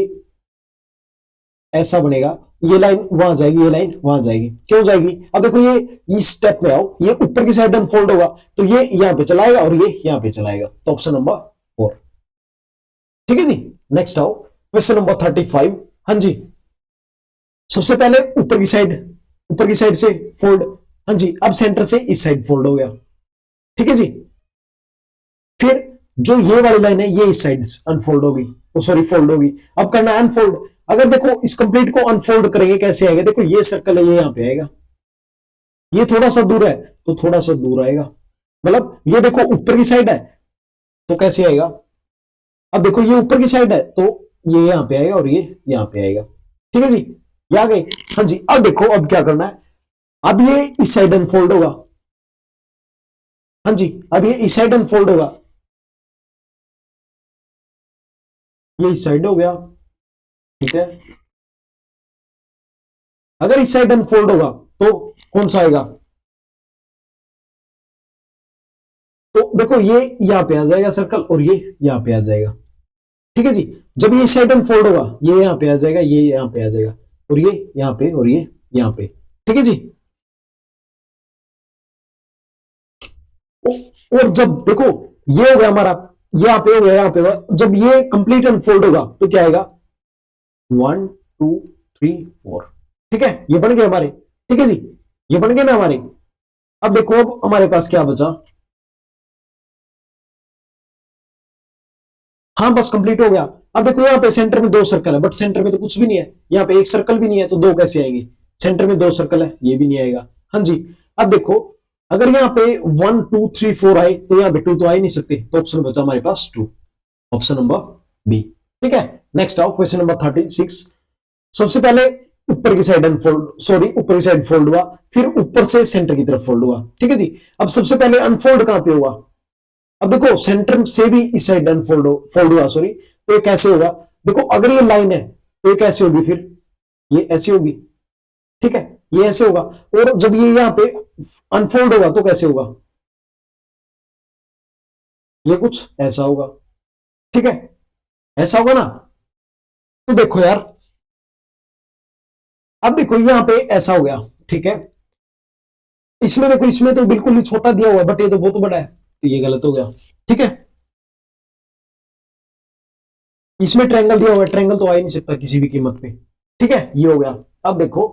ऐसा बनेगा, ये लाइन वहां जाएगी, ये लाइन वहां जाएगी, क्यों जाएगी? अब देखो ये इस स्टेप में आओ, ये ऊपर की साइड अनफोल्ड होगा तो ये यहां पे चलाएगा और ये यहां पे चलाएगा, तो ऑप्शन नंबर फोर, ठीक है जी। नेक्स्ट आओ क्वेश्चन नंबर 35। हाँ जी, सबसे पहले ऊपर की साइड से फोल्ड, हाँ जी, अब सेंटर से इस साइड फोल्ड हो गया, ठीक है जी। फिर जो ये वाली लाइन है ये इस साइड अनफोल्ड होगी, सॉरी फोल्ड होगी, अब करना है अनफोल्ड। अगर देखो इस कंप्लीट को अनफोल्ड करेंगे कैसे आएगा, देखो ये सर्कल है, ये यहां पे आएगा, ये थोड़ा सा दूर है तो थोड़ा सा दूर आएगा, मतलब ये देखो ऊपर की साइड है तो कैसे आएगा, अब देखो ये ऊपर की साइड है तो ये यहां पे आएगा और ये यहां पे आएगा, ठीक है जी, ये आ गए। हाँ जी, अब देखो अब क्या करना है, अब ये इस साइड अनफोल्ड होगा, हाँ जी, अब ये इस साइड अनफोल्ड होगा, ये इस साइड हो गया, ठीक है। अगर इस साइड अनफोल्ड होगा तो कौन सा आएगा, तो देखो ये यहां पे आ जाएगा सर्कल और ये यहां पे आ जाएगा, ठीक है जी। जब ये साइड अनफोल्ड होगा ये यहां पे आ जाएगा, ये यहां पे आ जाएगा, और ये यहां पे और ये यहां पे, ठीक है जी। और जब देखो ये हो गया हमारा, यहाँ पे हो गया, यहाँ पे हो गया, जब ये कंप्लीट अनफोल्ड होगा तो क्या आएगा, वन टू थ्री फोर, ठीक है, ये बन गए हमारे, ठीक है जी, ये बन गए ना हमारे। अब देखो अब हमारे पास क्या बचा, हाँ बस कंप्लीट हो गया। अब देखो यहाँ पे सेंटर में दो सर्कल है बट सेंटर में तो कुछ भी नहीं है, यहाँ पे एक सर्कल भी नहीं है तो दो कैसे आएंगे, सेंटर में दो सर्कल है ये भी नहीं आएगा, हाँ जी। अब देखो अगर यहाँ पे वन टू थ्री फोर आए तो यहाँ पे टू तो आ ही नहीं सकते, तो ऑप्शन बचा हमारे पास टू, ऑप्शन नंबर बी, ठीक है। नेक्स्ट आओ क्वेश्चन नंबर 36। सबसे पहले ऊपर की साइड अनफोल्ड, सॉरी ऊपर की साइड फोल्ड हुआ, फिर ऊपर से सेंटर की तरफ फोल्ड हुआ, ठीक है जी। अब सबसे पहले अनफोल्ड कहां पे हुआ, अब देखो सेंटर से भी इस साइड अनफोल्ड फोल्ड हुआ, सॉरी, तो ये कैसे होगा, देखो अगर ये लाइन है तो ये कैसे होगी, फिर ये ऐसे होगी, ठीक है, ये ऐसे होगा, और जब ये यहां पे अनफोल्ड होगा तो कैसे होगा, ये कुछ ऐसा होगा, ठीक है, ऐसा होगा ना। तो देखो यार, अब देखो यहां पे ऐसा हो गया, ठीक है, इसमें देखो इसमें तो बिल्कुल ही छोटा दिया हुआ है बट ये तो बहुत बड़ा है, तो ये गलत हो गया, ठीक है। इसमें ट्रायंगल दिया हुआ है, ट्रायंगल तो आ ही नहीं सकता किसी भी कीमत पे, ठीक है, ये हो गया। अब देखो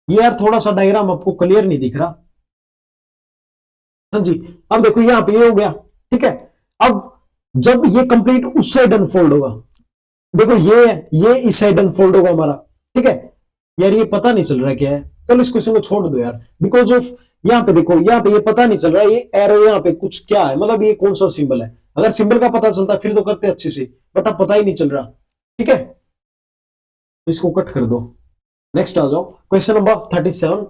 ये यार थोड़ा सा डायग्राम आपको क्लियर नहीं दिख रहा, हाँ जी। अब देखो यहाँ पे ये हो गया, ठीक है। अब जब ये कंप्लीट उस साइड अनफोल्ड होगा, देखो ये है, ये इस साइड अनफोल्ड होगा हमारा, ठीक है। यार ये पता नहीं चल रहा क्या है, चलो इस क्वेश्चन को छोड़ दो यार, बिकॉज ऑफ यहाँ पे देखो, यहाँ पे ये पता नहीं चल रहा है, ये एरो यहाँ पे कुछ क्या है, मतलब ये कौन सा सिंबल है, अगर सिंबल का पता चलता फिर तो करते अच्छे से, बट अब पता ही नहीं चल रहा, ठीक है, तो इसको कट कर दो। नेक्स्ट आ जाओ क्वेश्चन नंबर 37।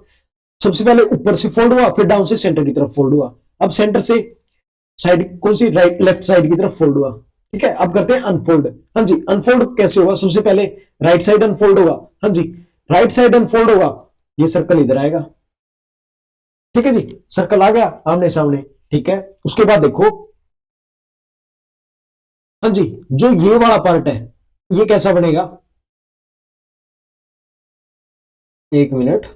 सबसे पहले ऊपर से फोल्ड हुआ, फिर डाउन से सेंटर की तरफ फोल्ड हुआ, अब सेंटर से साइड कौन सी, राइट लेफ्ट साइड की तरफ फोल्ड हुआ, ठीक है। अब करते हैं अनफोल्ड, हाँ जी, अनफोल्ड कैसे होगा, सबसे पहले राइट साइड अनफोल्ड होगा, हाँ जी, राइट साइड अनफोल्ड होगा, ये सर्कल इधर आएगा, ठीक है जी, सर्कल आ गया आमने सामने, ठीक है। उसके बाद देखो, हाँ जी, जो ये वाला पार्ट है ये कैसा बनेगा, एक मिनट,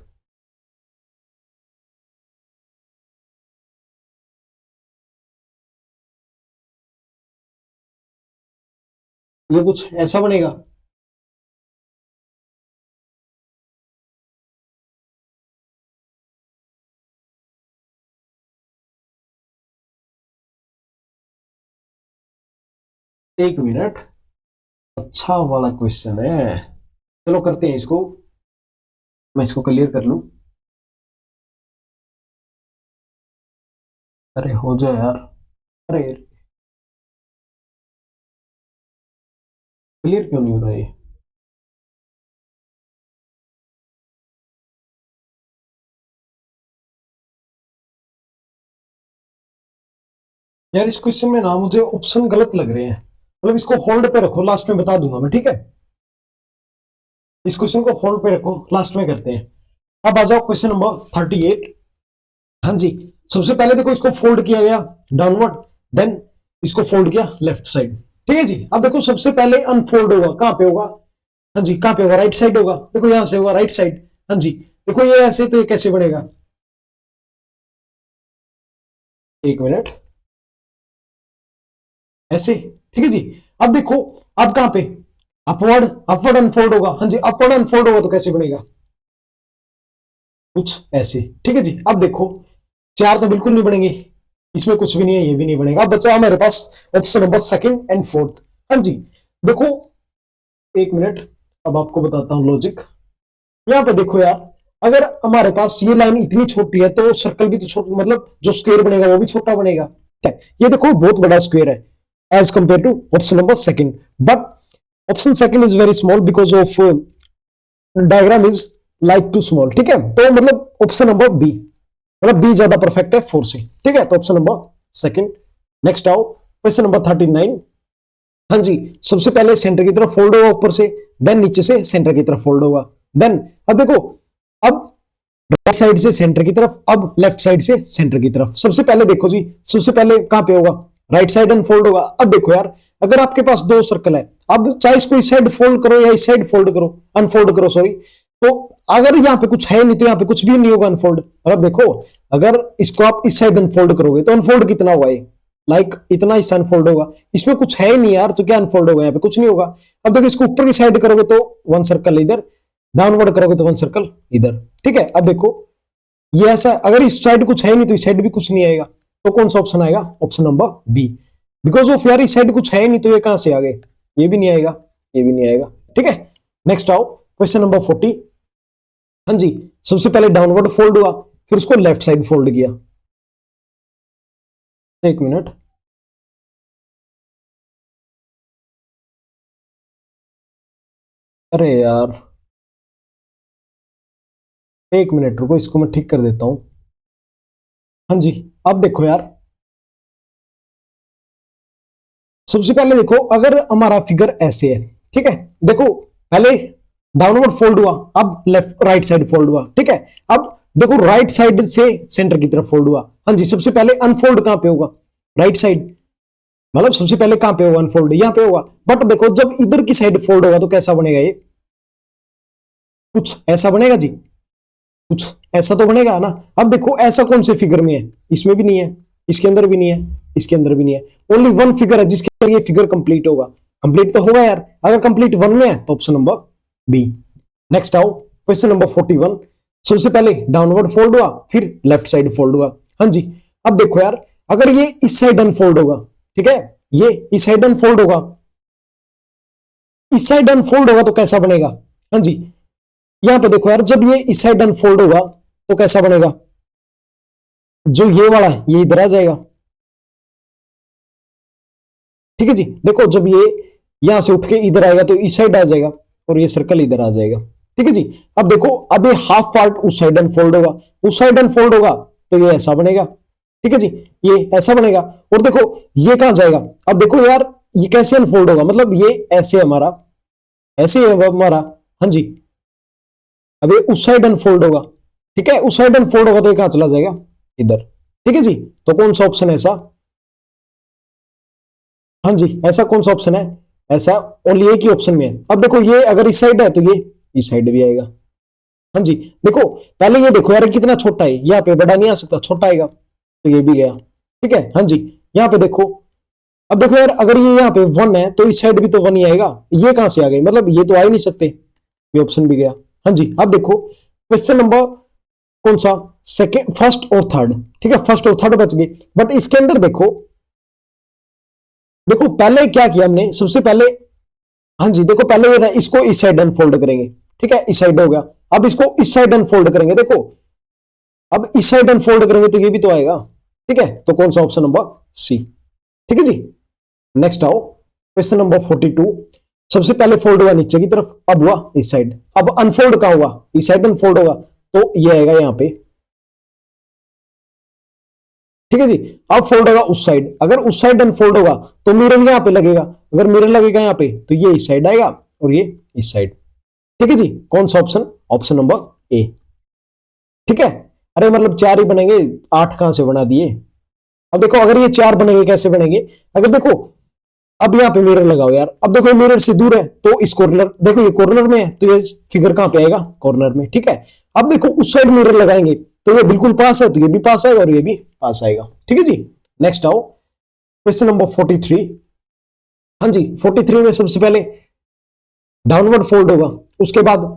ये कुछ ऐसा बनेगा, एक मिनट, अच्छा वाला क्वेश्चन है, चलो करते हैं इसको, मैं इसको क्लियर कर लूं। अरे हो जाए यार, अरे क्लियर क्यों नहीं हो रहा है? यार इस क्वेश्चन में ना मुझे ऑप्शन गलत लग रहे हैं, मतलब इसको होल्ड पे रखो, लास्ट में बता दूंगा मैं, ठीक है? इस क्वेश्चन को होल्ड पे रखो, लास्ट में करते हैं। अब आ जाओ क्वेश्चन नंबर 38। हाँ जी, सबसे पहले देखो इसको फोल्ड किया गया डाउनवर्ड, देन इसको फोल्ड किया लेफ्ट साइड, ठीक है जी। अब देखो सबसे पहले अनफोल्ड होगा, कहां पे होगा? हाँ जी, कहां पे होगा? राइट साइड होगा, देखो यहां से होगा राइट साइड। हाँ जी, देखो ये ऐसे, तो ये कैसे बनेगा? एक मिनट, ऐसे, ठीक है जी। अब देखो, अब कहां पे? अपवर्ड, अपवर्ड अनफोल्ड होगा। हाँ जी, अपवर्ड अनफोल्ड होगा तो कैसे बनेगा? कुछ ऐसे, ठीक है जी। अब देखो, चार तो बिल्कुल नहीं बनेंगे, इसमें कुछ भी नहीं है, ये भी नहीं बनेगा। अब बचा हमारे पास option number second and fourth. हाँ जी, देखो एक मिनट, अब आपको बताता हूं लॉजिक। यहां पे देखो यार, अगर हमारे पास ये लाइन इतनी छोटी है तो सर्कल भी तो छोटा, मतलब जो स्क्वायर बनेगा वो भी छोटा बनेगा, ठीक है? ये देखो बहुत बड़ा स्क्वायर है as compare to option number second, but option second is very small because of diagram is like too small, ठीक है? तो मतलब ऑप्शन नंबर बी, मतलब बी ज्यादा परफेक्ट है फोर से, ठीक है? तो ऑप्शन नंबर सेकंड। नेक्स्ट आओ क्वेश्चन नंबर 39। हाँ जी, सबसे पहले सेंटर की तरफ फोल्ड होगा ऊपर से, देन नीचे से सेंटर की तरफ फोल्ड होगा, देन अब देखो, अब राइट साइड से सेंटर की तरफ, अब लेफ्ट साइड से सेंटर की तरफ। सबसे पहले देखो जी, सबसे पहले कहां पे होगा? राइट साइड अनफोल्ड होगा। अब देखो यार, अगर आपके पास दो सर्कल है, अब चाहे इसको इस साइड फोल्ड करो या इस साइड फोल्ड करो, अनफोल्ड करो सॉरी, तो अगर यहाँ पे कुछ है नहीं तो यहाँ पे कुछ भी नहीं होगा अनफोल्ड। और अब देखो, अगर इसको आप इस साइड अनफोल्ड करोगे तो अनफोल्ड कितना हुआ है? लाइक इतना हिस्सा अनफोल्ड होगा, इसमें कुछ है ही नहीं यार, तो क्या अनफोल्ड होगा? यहाँ पे कुछ नहीं होगा। अब देखो, इसको ऊपर की साइड करोगे तो वन सर्कल इधर, डाउनवर्ड करोगे तो वन सर्कल इधर, ठीक है? अब देखो, ये ऐसा, अगर इस साइड कुछ है नहीं तो इस साइड भी कुछ नहीं आएगा, तो कौन सा ऑप्शन आएगा? Option number B, because of यार इस साइड कुछ है नहीं तो ये कहां से आ गए? ये भी नहीं आएगा, ये भी नहीं आएगा, ठीक है? नेक्स्ट आओ क्वेश्चन नंबर 40। हाँ जी, सबसे पहले डाउनवर्ड फोल्ड हुआ, फिर उसको लेफ्ट साइड फोल्ड किया। एक मिनट, अरे यार एक मिनट रुको, इसको मैं ठीक कर देता हूं। हाँ जी, अब देखो यार, सबसे पहले देखो, अगर हमारा फिगर ऐसे है, ठीक है? देखो पहले डाउनवर्ड फोल्ड हुआ, अब लेफ्ट राइट साइड फोल्ड हुआ, ठीक है? अब देखो राइट साइड से सेंटर की तरफ फोल्ड हुआ। हाँ जी, सबसे पहले अनफोल्ड कहां पे होगा? राइट साइड, मतलब सबसे पहले कहां पे होगा अनफोल्ड? यहां पे होगा। बट देखो जब इधर की साइड फोल्ड होगा तो कैसा बनेगा? ये कुछ ऐसा बनेगा जी, कुछ ऐसा तो बनेगा ना। अब देखो ऐसा कौन से फिगर में है? इसमें भी नहीं है, इसके अंदर भी नहीं है, इसके अंदर भी नहीं है। ओनली वन फिगर है जिसके अंदर ये फिगर कंप्लीट होगा। कंप्लीट तो होगा यार, अगर कंप्लीट वन में है तो ऑप्शन नंबर बी। नेक्स्ट आओ क्वेश्चन नंबर 41। सबसे पहले डाउनवर्ड फोल्ड हुआ, फिर लेफ्ट साइड फोल्ड हुआ। हाँ जी, अब देखो यार, अगर ये इस साइड अनफोल्ड होगा, ठीक है? ये इस साइड अनफोल्ड होगा, इस साइड अनफोल्ड होगा तो कैसा बनेगा? हाँ जी, यहां पे देखो यार, जब ये इस साइड अनफोल्ड होगा तो कैसा बनेगा? जो ये वाला है ये इधर आ जाएगा, ठीक है जी। देखो जब ये यहां से उठ के इधर आएगा तो इस साइड आ जाएगा, और ये सर्कल इधर आ जाएगा, ठीक है जी। अब देखो, अब ये हाफ पार्ट उस साइड अनफोल्ड होगा, उस साइड अनफोल्ड होगा तो ये ऐसा बनेगा, ठीक है जी, ये ऐसा बनेगा। और देखो ये कहां जाएगा? अब देखो यार, ये कैसे अनफोल्ड होगा? मतलब ये ऐसे हमारा, ऐसे है हमारा। हाँ जी, अब ये उस साइड अनफोल्ड होगा, ठीक है? उस साइड अनफोल्ड होगा तो ये कहां चला जाएगा? इधर, ठीक है जी। तो कौन सा ऑप्शन है ऐसा? हाँ जी, ऐसा कौन सा ऑप्शन है? ऐसा ओनली एक ही ऑप्शन में है। अब देखो, ये अगर इस साइड है तो ये इस साइड भी आएगा। हाँ जी, देखो पहले ये देखो यार, कितना छोटा है, यहाँ पे बड़ा नहीं आ सकता, छोटा आएगा, तो ये भी गया, ठीक है? हाँ जी, यहाँ पे देखो, अब देखो यार, अगर ये यहाँ पे वन है तो इस साइड भी तो वन ही आएगा। ये कहां से आ गए? मतलब ये तो आ ही नहीं सकते, ये ऑप्शन भी गया। हाँ जी, अब देखो क्वेश्चन नंबर कौन सा? सेकेंड, फर्स्ट और थर्ड, ठीक है? फर्स्ट और थर्ड बच गए, बट इसके अंदर देखो, देखो पहले क्या किया हमने, सबसे पहले, हाँ जी देखो पहले ये था, इसको इस साइड अनफोल्ड करेंगे, ठीक है, इस साइड हो गया। अब इसको इस साइड अनफोल्ड करेंगे, देखो अब इस साइड अनफोल्ड करेंगे तो ये भी तो आएगा, ठीक है, तो कौन सा ऑप्शन नंबर सी, ठीक है जी। नेक्स्ट आओ क्वेश्चन नंबर 42। सबसे पहले फोल्ड हुआ नीचे की तरफ, अब हुआ इस साइड, अब अनफोल्ड कहां हुआ, इस साइड अनफोल्ड होगा, तो ये आएगा यहां पे, ठीक है जी। अब फोल्ड होगा उस साइड, अगर उस साइड अनफोल्ड होगा तो मिरर यहां पे लगेगा, अगर मिरर लगेगा यहां पे तो ये इस साइड आएगा और ये इस साइड, ठीक है जी। कौन सा ऑप्शन, ऑप्शन नंबर ए, ठीक है। अरे मतलब चार ही बनेंगे, आठ कहां से बना दिए। अब देखो अगर ये चार बनेंगे कैसे बनेंगे, अगर देखो अब यहाँ पे मिरर लगाओ यार, अब देखो मिरर से दूर है तो इस कॉर्नर, देखो ये कॉर्नर में है तो ये फिगर कहां पे आएगा, कॉर्नर में, ठीक है। अब देखो उस साइड मिरर लगाएंगे तो ये बिल्कुल पास है तो ये भी पास आएगा और ये भी पास आएगा, ठीक है जी। नेक्स्ट आओ क्वेश्चन नंबर 43। हाँ जी 43 में सबसे पहले डाउनवर्ड फोल्ड होगा, उसके बाद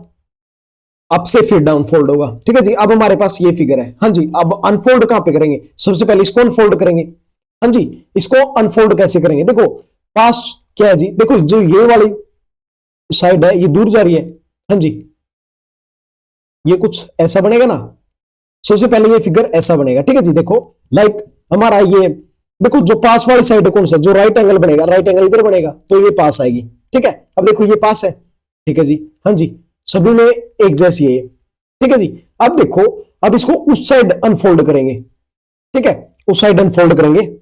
अप से फिर डाउन फोल्ड होगा, ठीक है जी। अब हमारे पास ये फिगर है, हाँ जी। अब अनफोल्ड कहां पे करेंगे, सबसे पहले इसको अनफोल्ड करेंगे, हाँ जी। इसको अनफोल्ड कैसे करेंगे, देखो पास क्या है जी, देखो जो ये वाली साइड है ये दूर जा रही है, हाँ जी, ये कुछ ऐसा बनेगा ना, सबसे पहले ये फिगर ऐसा बनेगा, ठीक है जी। देखो लाइक हमारा ये, देखो जो पास वाली साइड है कौन सा, जो राइट एंगल बनेगा, राइट एंगल इधर बनेगा तो ये पास आएगी, ठीक है। अब देखो ये पास है, ठीक है जी, हाँ जी, सभी में एक जैसी है ये, ठीक है जी। अब देखो अब इसको उस साइड अनफोल्ड करेंगे, ठीक है, उस साइड अनफोल्ड करेंगे,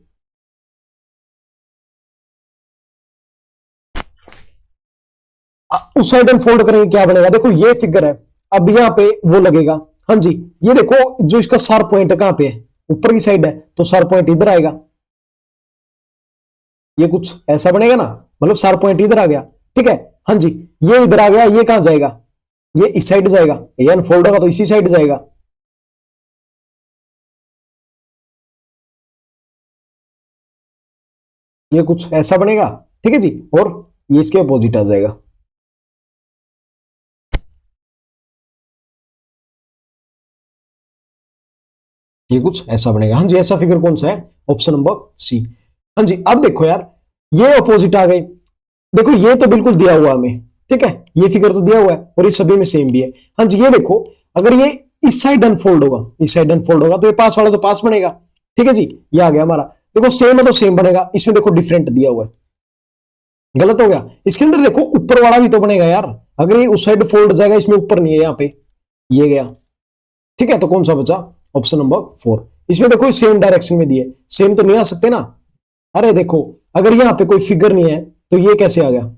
उस साइड अनफोल्ड करेंगे क्या बनेगा, देखो ये फिगर है, अब यहां पे वो लगेगा, हाँ जी। ये देखो जो इसका शार्प पॉइंट है कहां पे है, ऊपर की साइड है तो शार्प पॉइंट इधर आएगा, ये कुछ ऐसा बनेगा ना, मतलब शार्प पॉइंट इधर आ गया, ठीक है, हाँ जी। ये इधर आ गया, ये कहां जाएगा, ये इस साइड जाएगा, ये अनफोल्ड होगा तो इसी साइड जाएगा, ये कुछ ऐसा बनेगा, ठीक है जी। और ये इसके अपोजिट आ जाएगा, ये कुछ ऐसा बनेगा, हाँ जी। ऐसा फिगर कौन सा है, ऑप्शन नंबर सी, हाँ जी। अब देखो यार ये अपोजिट आ गए, देखो ये तो बिल्कुल दिया हुआ हमें, ठीक है, ये फिगर तो दिया हुआ है और ये सभी में सेम भी है, हाँ जी। ये देखो अगर ये इस साइड अनफोल्ड होगा, इस साइड अनफोल्ड होगा तो ये पास वाला तो पास बनेगा, ठीक है जी। ये आ गया हमारा, देखो सेम है तो सेम बनेगा, इसमें देखो डिफरेंट दिया हुआ है, गलत हो गया। इसके अंदर देखो ऊपर वाला भी तो बनेगा यार, अगर ये उस साइड फोल्ड जाएगा, इसमें ऊपर नहीं है, यहाँ पे ये गया, ठीक है, तो कौन सा बचा, ऑप्शन नंबर 4। इसमें देखो सेम डायरेक्शन में दिए, सेम तो नहीं आ सकते ना, अरे देखो अगर यहाँ पे कोई फिगर नहीं है तो ये कैसे आ गया,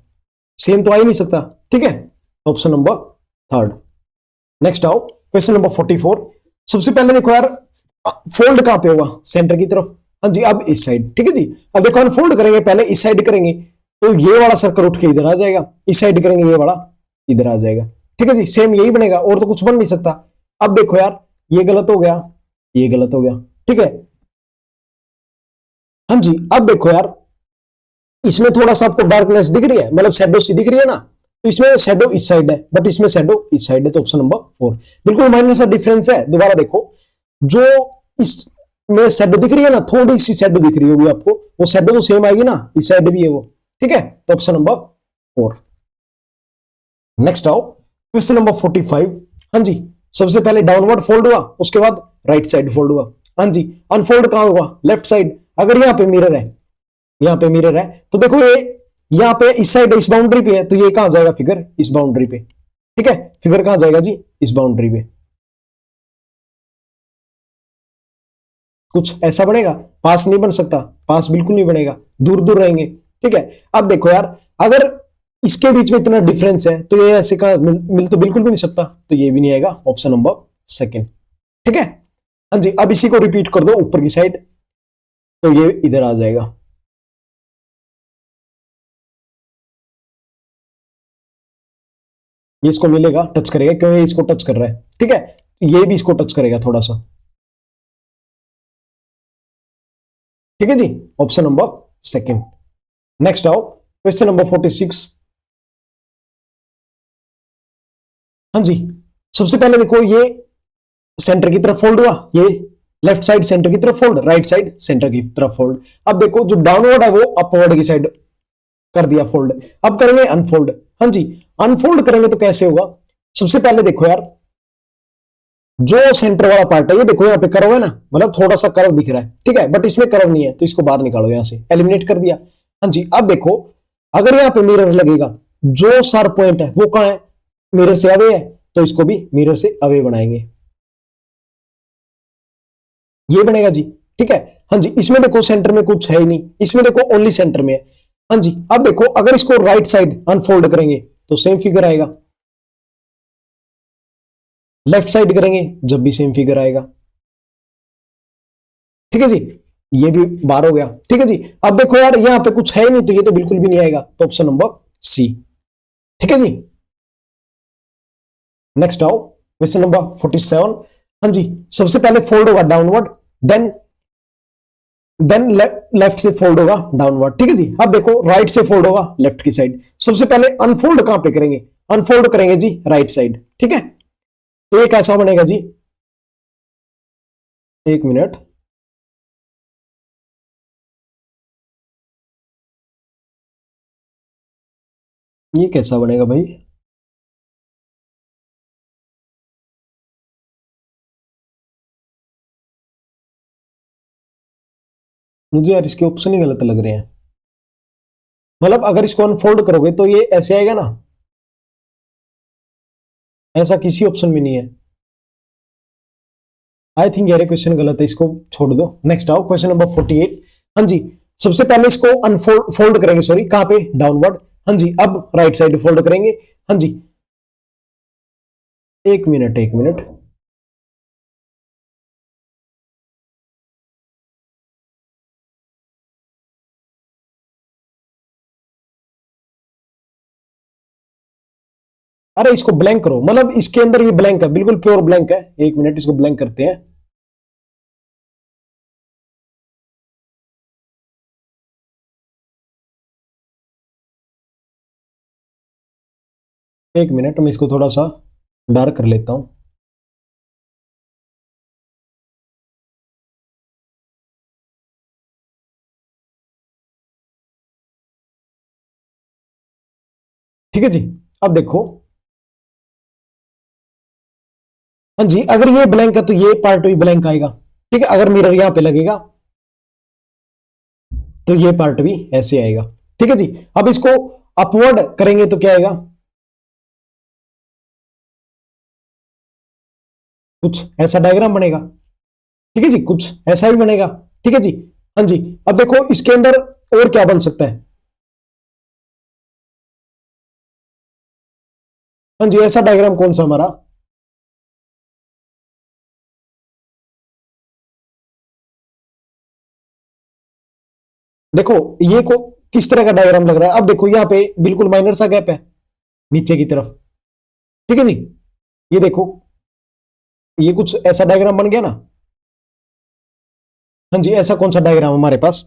सेम तो आ ही नहीं सकता, ठीक है, ऑप्शन नंबर 3। नेक्स्ट आओ क्वेश्चन नंबर 44। सबसे पहले देखो यार फोल्ड कहां पे होगा, सेंटर की तरफ, हाँ जी, अब इस साइड, ठीक है जी। अब देखो अनफोल्ड करेंगे, पहले इस साइड करेंगे तो ये वाला सर्कल उठ के इधर आ जाएगा, इस साइड करेंगे ये वाला इधर आ जाएगा, ठीक है जी। सेम यही बनेगा और तो कुछ बन नहीं सकता। अब देखो यार ये गलत हो गया, ये गलत हो गया, ठीक है, हाँ जी। अब देखो यार इसमें थोड़ा सा आपको डार्कनेस दिख रही है, मतलब शेडो सी दिख रही है ना, तो इसमें शेडो इस साइड है बट इसमें शेडो इस साइड है, तो ऑप्शन नंबर 4। बिल्कुल माइनर सा डिफरेंस है, दोबारा देखो जो इसमें शेडो दिख रही है ना, थोड़ी सी शेडो दिख रही होगी आपको, वो शेडो तो सेम आएगी ना, इस साइड भी है वो, ठीक है, तो ऑप्शन नंबर 4। नेक्स्ट आओ क्वेश्चन नंबर 45। हाँ जी सबसे पहले डाउनवर्ड फोल्ड हुआ, उसके बाद राइट साइड फोल्ड हुआ, हाँ जी। अनफोल्ड कहां होगा, लेफ्ट साइड, अगर यहां पे मिरर है, यहाँ पे मिरर है तो देखो ये यहाँ पे इस साइड इस बाउंड्री पे है तो ये कहां जाएगा फिगर, इस बाउंड्री पे, ठीक है, फिगर कहां जाएगा जी, इस बाउंड्री पे, कुछ ऐसा बनेगा, पास नहीं बन सकता, पास बिल्कुल नहीं बनेगा, दूर दूर रहेंगे, ठीक है। अब देखो यार अगर इसके बीच में इतना डिफरेंस है तो ये ऐसे का मिल तो बिल्कुल भी नहीं सकता, तो ये भी नहीं आएगा, ऑप्शन नंबर 2, ठीक है, हाँ जी। अब इसी को रिपीट कर दो ऊपर की साइड तो ये इधर आ जाएगा, ये इसको मिलेगा, टच करेगा क्योंकि इसको टच कर रहा है, ठीक है, ये भी इसको टच करेगा थोड़ा सा, ठीक है जी, ऑप्शन नंबर 2। नेक्स्ट आओ क्वेश्चन नंबर 46। हाँ जी सबसे पहले देखो ये सेंटर की तरफ फोल्ड हुआ, ये लेफ्ट साइड सेंटर की तरफ फोल्ड, राइट साइड सेंटर की तरफ फोल्ड। अब देखो जो डाउनवर्ड है वो अपवर्ड की साइड कर दिया फोल्ड। अब करेंगे अनफोल्ड। हाँ जी, अनफोल्ड करेंगे तो कैसे होगा? सबसे पहले देखो यार, जो सेंटर वाला पार्ट है ये देखो यहाँ पे कर्व है ना, मतलब थोड़ा सा कर्व दिख रहा है, ठीक है, बट इसमें कर्व नहीं है तो इसको बाहर निकालो, यहां से एलिमिनेट कर दिया। हाँ जी, अब देखो अगर यहाँ पे मिरर लगेगा, जो शार्प पॉइंट है वो कहां है? मिरर से अवे है, तो इसको भी मिरर से अवे बनाएंगे, ये बनेगा जी। ठीक है, हाँ जी, इसमें देखो सेंटर में कुछ है ही नहीं, इसमें देखो ओनली सेंटर में है। हाँ जी, अब देखो अगर इसको राइट साइड अनफोल्ड करेंगे तो सेम फिगर आएगा, लेफ्ट साइड करेंगे जब भी सेम फिगर आएगा। ठीक है जी, ये भी बार हो गया। ठीक है जी, अब देखो यार यहां पे कुछ है नहीं तो ये तो बिल्कुल भी नहीं आएगा, तो ऑप्शन नंबर सी। ठीक है जी, नेक्स्ट आओ क्वेश्चन नंबर 47। हाँ जी, सबसे पहले फोल्ड होगा डाउनवर्ड, देन लेफ्ट से फोल्ड होगा डाउनवर्ड। ठीक है जी, अब देखो राइट से फोल्ड होगा लेफ्ट की साइड। सबसे पहले अनफोल्ड कहां पे करेंगे? अनफोल्ड करेंगे जी राइट साइड। ठीक है, तो ये कैसा बनेगा जी? एक मिनट, ये कैसा बनेगा भाई? मुझे यार इसके ऑप्शन ही गलत लग रहे हैं। मतलब अगर इसको अनफोल्ड करोगे तो ये ऐसे आएगा ना, ऐसा किसी ऑप्शन में नहीं है। आई थिंक यार क्वेश्चन गलत है, इसको छोड़ दो। नेक्स्ट आओ क्वेश्चन नंबर 48। हाँ जी, सबसे पहले इसको अनफोल्ड फोल्ड करेंगे, सॉरी कहां पे? डाउनवर्ड। हाँ जी, अब राइट साइड फोल्ड करेंगे। हाँ जी, एक मिनट एक मिनट, अरे इसको ब्लैंक करो, मतलब इसके अंदर ये ब्लैंक है, बिल्कुल प्योर ब्लैंक है। एक मिनट, इसको ब्लैंक करते हैं। एक मिनट, मैं इसको थोड़ा सा डार्क कर लेता हूं। ठीक है जी, अब देखो, हाँ जी, अगर ये ब्लैंक है तो ये पार्ट भी ब्लैंक आएगा। ठीक है, अगर मिरर यहां पे लगेगा तो ये पार्ट भी ऐसे आएगा। ठीक है जी, अब इसको अपवर्ड करेंगे तो क्या आएगा? कुछ ऐसा डायग्राम बनेगा। ठीक है जी, कुछ ऐसा ही बनेगा। ठीक है जी, हाँ जी, अब देखो इसके अंदर और क्या बन सकता है? हाँ जी, ऐसा डायग्राम कौन सा हमारा? देखो ये को किस तरह का डायग्राम लग रहा है? अब देखो यहाँ पे बिल्कुल माइनर सा गैप है नीचे की तरफ। ठीक है जी, ये देखो, ये कुछ ऐसा डायग्राम बन गया ना। हाँ जी, ऐसा कौन सा डायग्राम हमारे पास?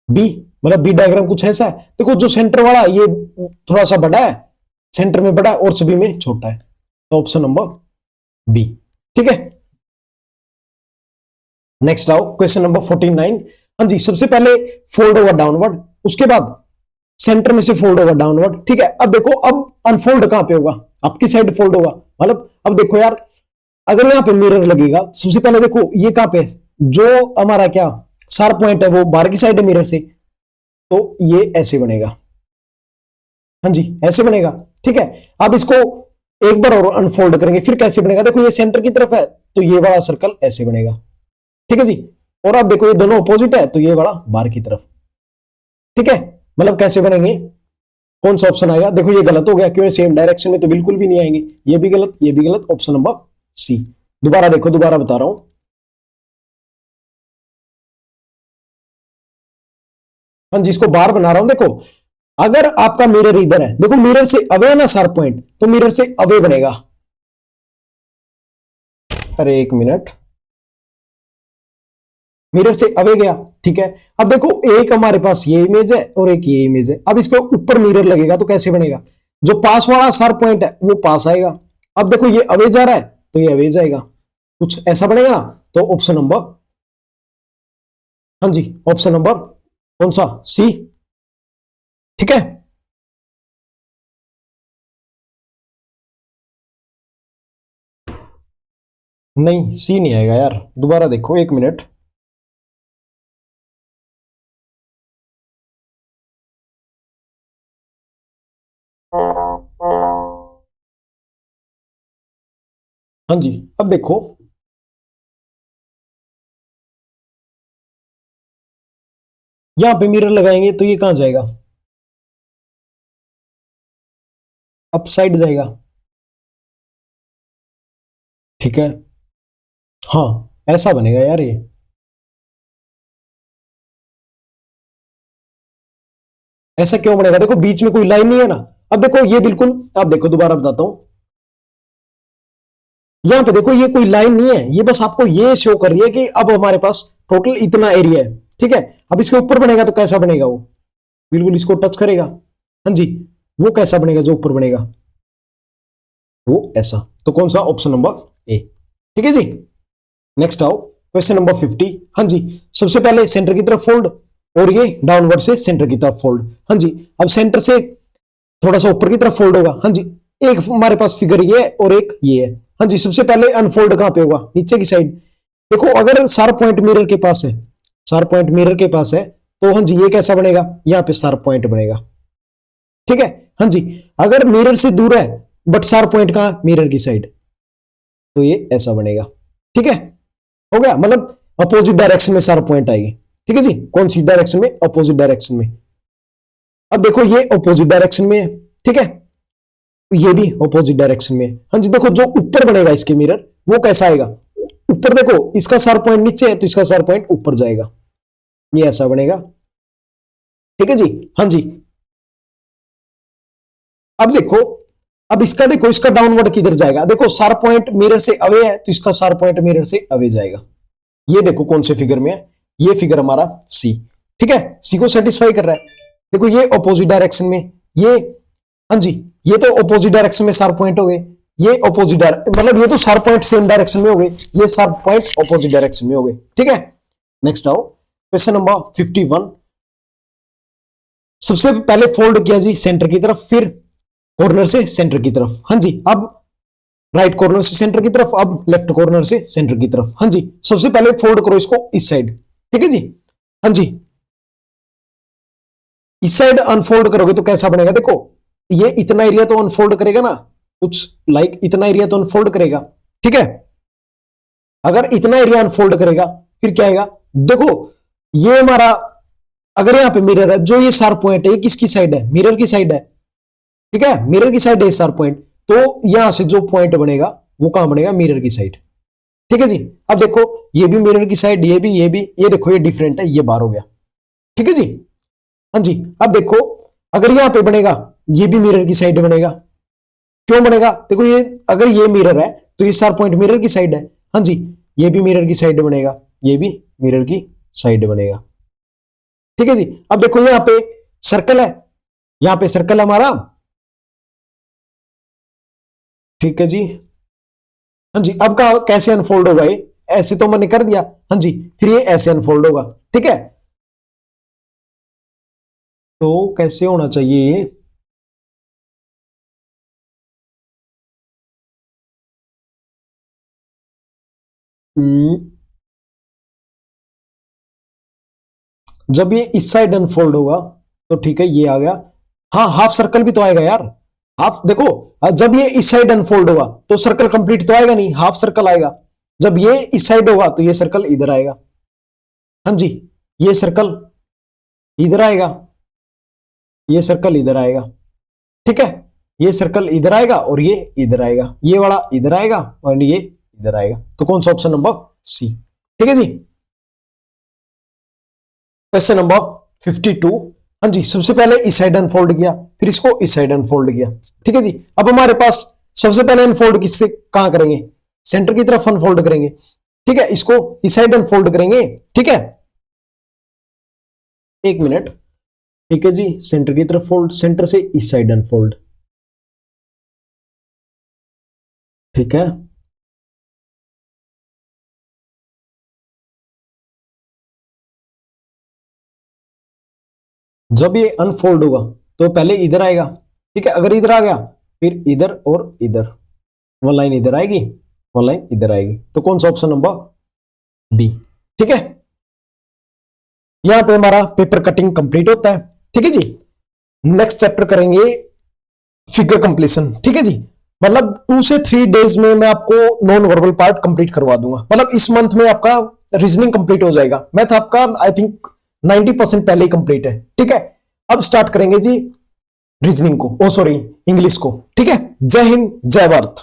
बी, मतलब बी डायग्राम कुछ ऐसा है। देखो जो सेंटर वाला ये थोड़ा सा बड़ा है, सेंटर में बड़ा है और सभी में छोटा है, तो ऑप्शन नंबर बी। ठीक है, नेक्स्ट आओ क्वेश्चन नंबर 49। हाँ जी, सबसे पहले फोल्ड होगा डाउनवर्ड, उसके बाद सेंटर में से फोल्ड होगा डाउनवर्ड। ठीक है, अब देखो अब अनफोल्ड कहां पे होगा? आपकी साइड फोल्ड होगा, मतलब अब देखो यार, अगर यहां पे मिरर लगेगा, सबसे पहले देखो ये कहां पे है? जो हमारा क्या शार्प पॉइंट है वो बाहर की साइड है मिरर से, तो ये ऐसे बनेगा। हाँ जी, ऐसे बनेगा। ठीक है, अब इसको एक बार और अनफोल्ड करेंगे, फिर कैसे बनेगा? देखो ये सेंटर की तरफ है तो ये वाला सर्कल ऐसे बनेगा। ठीक है जी, और अब देखो ये दोनों अपोजिट है तो ये वाला बाहर की तरफ। ठीक है, मतलब कैसे बनेंगे? कौन सा ऑप्शन आएगा? देखो ये गलत हो गया, क्यों? सेम डायरेक्शन में तो बिल्कुल भी नहीं आएंगे, ये भी गलत, ये भी गलत, ऑप्शन नंबर सी। दोबारा देखो, दोबारा बता रहा हूं। हाँ जी, इसको बार बना रहा हूं। देखो अगर आपका मिरर इधर है, देखो मिरर से अवे है ना शार्प पॉइंट, तो मिरर से अवे बनेगा। अरे एक मिनट, मिरर से अवे गया। ठीक है, अब देखो एक हमारे पास ये इमेज है और एक ये इमेज है, अब इसके ऊपर मिरर लगेगा तो कैसे बनेगा? जो पास वाला शार्प पॉइंट है वो पास आएगा। अब देखो ये अवे जा रहा है तो ये अवे जाएगा। कुछ ऐसा बनेगा ना, तो ऑप्शन नंबर, हाँ जी, ऑप्शन नंबर कौन सा, सी। ठीक है, नहीं सी नहीं आएगा यार, दोबारा देखो, एक मिनट। हाँ जी, अब देखो, यहां पे मिरर लगाएंगे तो ये कहां जाएगा, अप साइड जाएगा। ठीक है, हाँ, ऐसा बनेगा यार ये। ऐसा क्यों बनेगा, देखो बीच में कोई लाइन नहीं है ना। अब देखो ये बिल्कुल, अब देखो दोबारा बताता हूं, यहां पे देखो ये कोई लाइन नहीं है, ये बस आपको ये शो कर रही है कि अब हमारे पास टोटल इतना एरिया है। ठीक है, अब इसके ऊपर बनेगा तो कैसा बनेगा वो, बिल्कुल इसको टच करेगा। हाँ जी, वो कैसा बनेगा जो ऊपर बनेगा, वो ऐसा। तो कौन सा, ऑप्शन नंबर ए। ठीक है जी, नेक्स्ट आओ, क्वेश्चन नंबर 50। हाँ जी, सबसे पहले सेंटर की तरफ फोल्ड, और ये डाउनवर्ड से सेंटर की तरफ फोल्ड। हाँ जी, अब सेंटर से थोड़ा सा ऊपर की तरफ फोल्ड होगा। हाँ जी, एक हमारे पास फिगर ये है और एक ये है। हाँ जी, सबसे पहले अनफोल्ड कहां पे होगा, नीचे की साइड। देखो अगर शार्प पॉइंट मिरर के पास है, शार्प पॉइंट मिरर के पास है, तो हाँ जी ये कैसा बनेगा, यहां पे शार्प पॉइंट बनेगा। ठीक है, हाँ जी, अगर मिरर से दूर है बट शार्प पॉइंट कहां, मिरर की साइड, तो ये ऐसा बनेगा। ठीक है, हो गया, मतलब अपोजिट डायरेक्शन में शार्प पॉइंट आएगी। ठीक है जी, कौन सी डायरेक्शन में, अपोजिट डायरेक्शन में। अब देखो ये अपोजिट डायरेक्शन में है। ठीक है, ये भी अपोजिट डायरेक्शन में है। हाँ जी, देखो जो ऊपर बनेगा इसके मिरर, वो कैसा आएगा, ऊपर देखो इसका शार्प पॉइंट नीचे है तो इसका शार्प पॉइंट ऊपर जाएगा, ये ऐसा बनेगा। ठीक है जी, हाँ जी, अब देखो, अब इसका देखो, इसका डाउनवर्ड किधर जाएगा, देखो शार्प पॉइंट मिरर से अवे है तो इसका शार्प पॉइंट मिरर से अवे जाएगा। ये देखो कौन से फिगर में है, ये फिगर हमारा सी। ठीक है, सी को सेटिस्फाई कर रहा है। देखो ये ऑपोजिट डायरेक्शन में, ये, हाँ जी, ये तो ऑपोजिट डायरेक्शन में शार्प पॉइंट हो गए, ये ऑपोजिट मतलब ये तो शार्प पॉइंट सेम डायरेक्शन में हो गए, ये शार्प पॉइंट ऑपोजिट डायरेक्शन में हो गए। ठीक है, नेक्स्ट आओ, क्वेश्चन नंबर 51। सबसे पहले फोल्ड किया जी सेंटर की तरफ, फिर कॉर्नर से सेंटर की तरफ। हाँ जी, अब राइट कॉर्नर से सेंटर की तरफ, अब लेफ्ट कॉर्नर से सेंटर की तरफ। हाँ जी, सबसे पहले फोल्ड करो इसको इस साइड। ठीक है जी, हाँ जी, इस साइड अनफोल्ड करोगे तो कैसा बनेगा, देखो ये इतना एरिया तो अनफोल्ड करेगा ना, कुछ लाइक इतना एरिया तो अनफोल्ड करेगा। ठीक है, अगर इतना एरिया अनफोल्ड करेगा फिर क्या आएगा, देखो ये हमारा, अगर यहां पे मिरर है, जो ये शार्प पॉइंट है ये किसकी साइड है, मिरर की साइड है। ठीक है, मिरर की साइड है शार्प पॉइंट, तो यहां से जो पॉइंट बनेगा वो कहां बनेगा, मिरर की साइड। ठीक है जी, अब देखो ये भी मिरर की साइड, ये भी, ये भी, ये देखो ये डिफरेंट है, ये बार हो गया। ठीक है जी, हाँ जी, अब देखो अगर यहां पे बनेगा, ये भी मिरर की साइड बनेगा। क्यों बनेगा, देखो ये अगर ये मिरर है तो ये शार्प पॉइंट मिरर की साइड है। हाँ जी, ये भी मिरर की साइड बनेगा, ये भी मिरर की साइड बनेगा। ठीक है जी, अब देखो यहां पे सर्कल है, यहां पे सर्कल हमारा। ठीक है जी, हाँ जी, अब का कैसे अनफोल्ड होगा ये, ऐसे तो मैंने कर दिया। हाँ जी, फिर ये ऐसे अनफोल्ड होगा। ठीक है, तो कैसे होना चाहिए ये, हम्म, जब ये इस साइड अनफोल्ड होगा तो ठीक है ये आ गया। हाँ, हाफ सर्कल भी तो आएगा यार, हाफ देखो, जब ये इस साइड अनफोल्ड होगा तो सर्कल कंप्लीट तो आएगा नहीं, हाफ सर्कल आएगा। जब ये इस साइड होगा तो ये सर्कल इधर आएगा। हाँ जी, ये सर्कल इधर आएगा, ये सर्कल इधर आएगा। ठीक है, ये सर्कल इधर आएगा और ये इधर आएगा, ये वाला इधर आएगा और ये इधर आएगा। तो कौन सा, ऑप्शन नंबर सी। ठीक है जी, क्वेश्चन नंबर 52। हाँ जी, सबसे पहले इस साइड अनफोल्ड किया, फिर इसको इस साइड अनफोल्ड किया। ठीक है जी, अब हमारे पास सबसे पहले अनफोल्ड किससे कहां करेंगे, सेंटर की तरफ अनफोल्ड करेंगे। ठीक है, इसको इस साइड अनफोल्ड करेंगे। ठीक है, एक मिनट। ठीक है जी, सेंटर की तरफ फोल्ड, सेंटर से इस साइड अनफोल्ड। ठीक है, जब ये अनफोल्ड होगा तो पहले इधर आएगा, ठीक है। अगर इधर आ गया फिर इधर और इधर, वन लाइन इधर आएगी, वन लाइन इधर आएगी, तो कौन सा ऑप्शन नंबर बी, ठीक है। यहां पे हमारा पेपर कटिंग कंप्लीट होता है, ठीक है जी। नेक्स्ट चैप्टर करेंगे फिगर कंप्लीशन, ठीक है जी। मतलब 2 से 3 डेज में मैं आपको नॉन वर्बल पार्ट कंप्लीट करवा दूंगा। मतलब इस मंथ में आपका रीजनिंग कंप्लीट हो जाएगा। मैथ आपका आई थिंक 90% पहले ही कंप्लीट है, ठीक है। अब स्टार्ट करेंगे जी रीजनिंग को, ओ सॉरी इंग्लिश को, ठीक है। जय हिंद, जय भारत।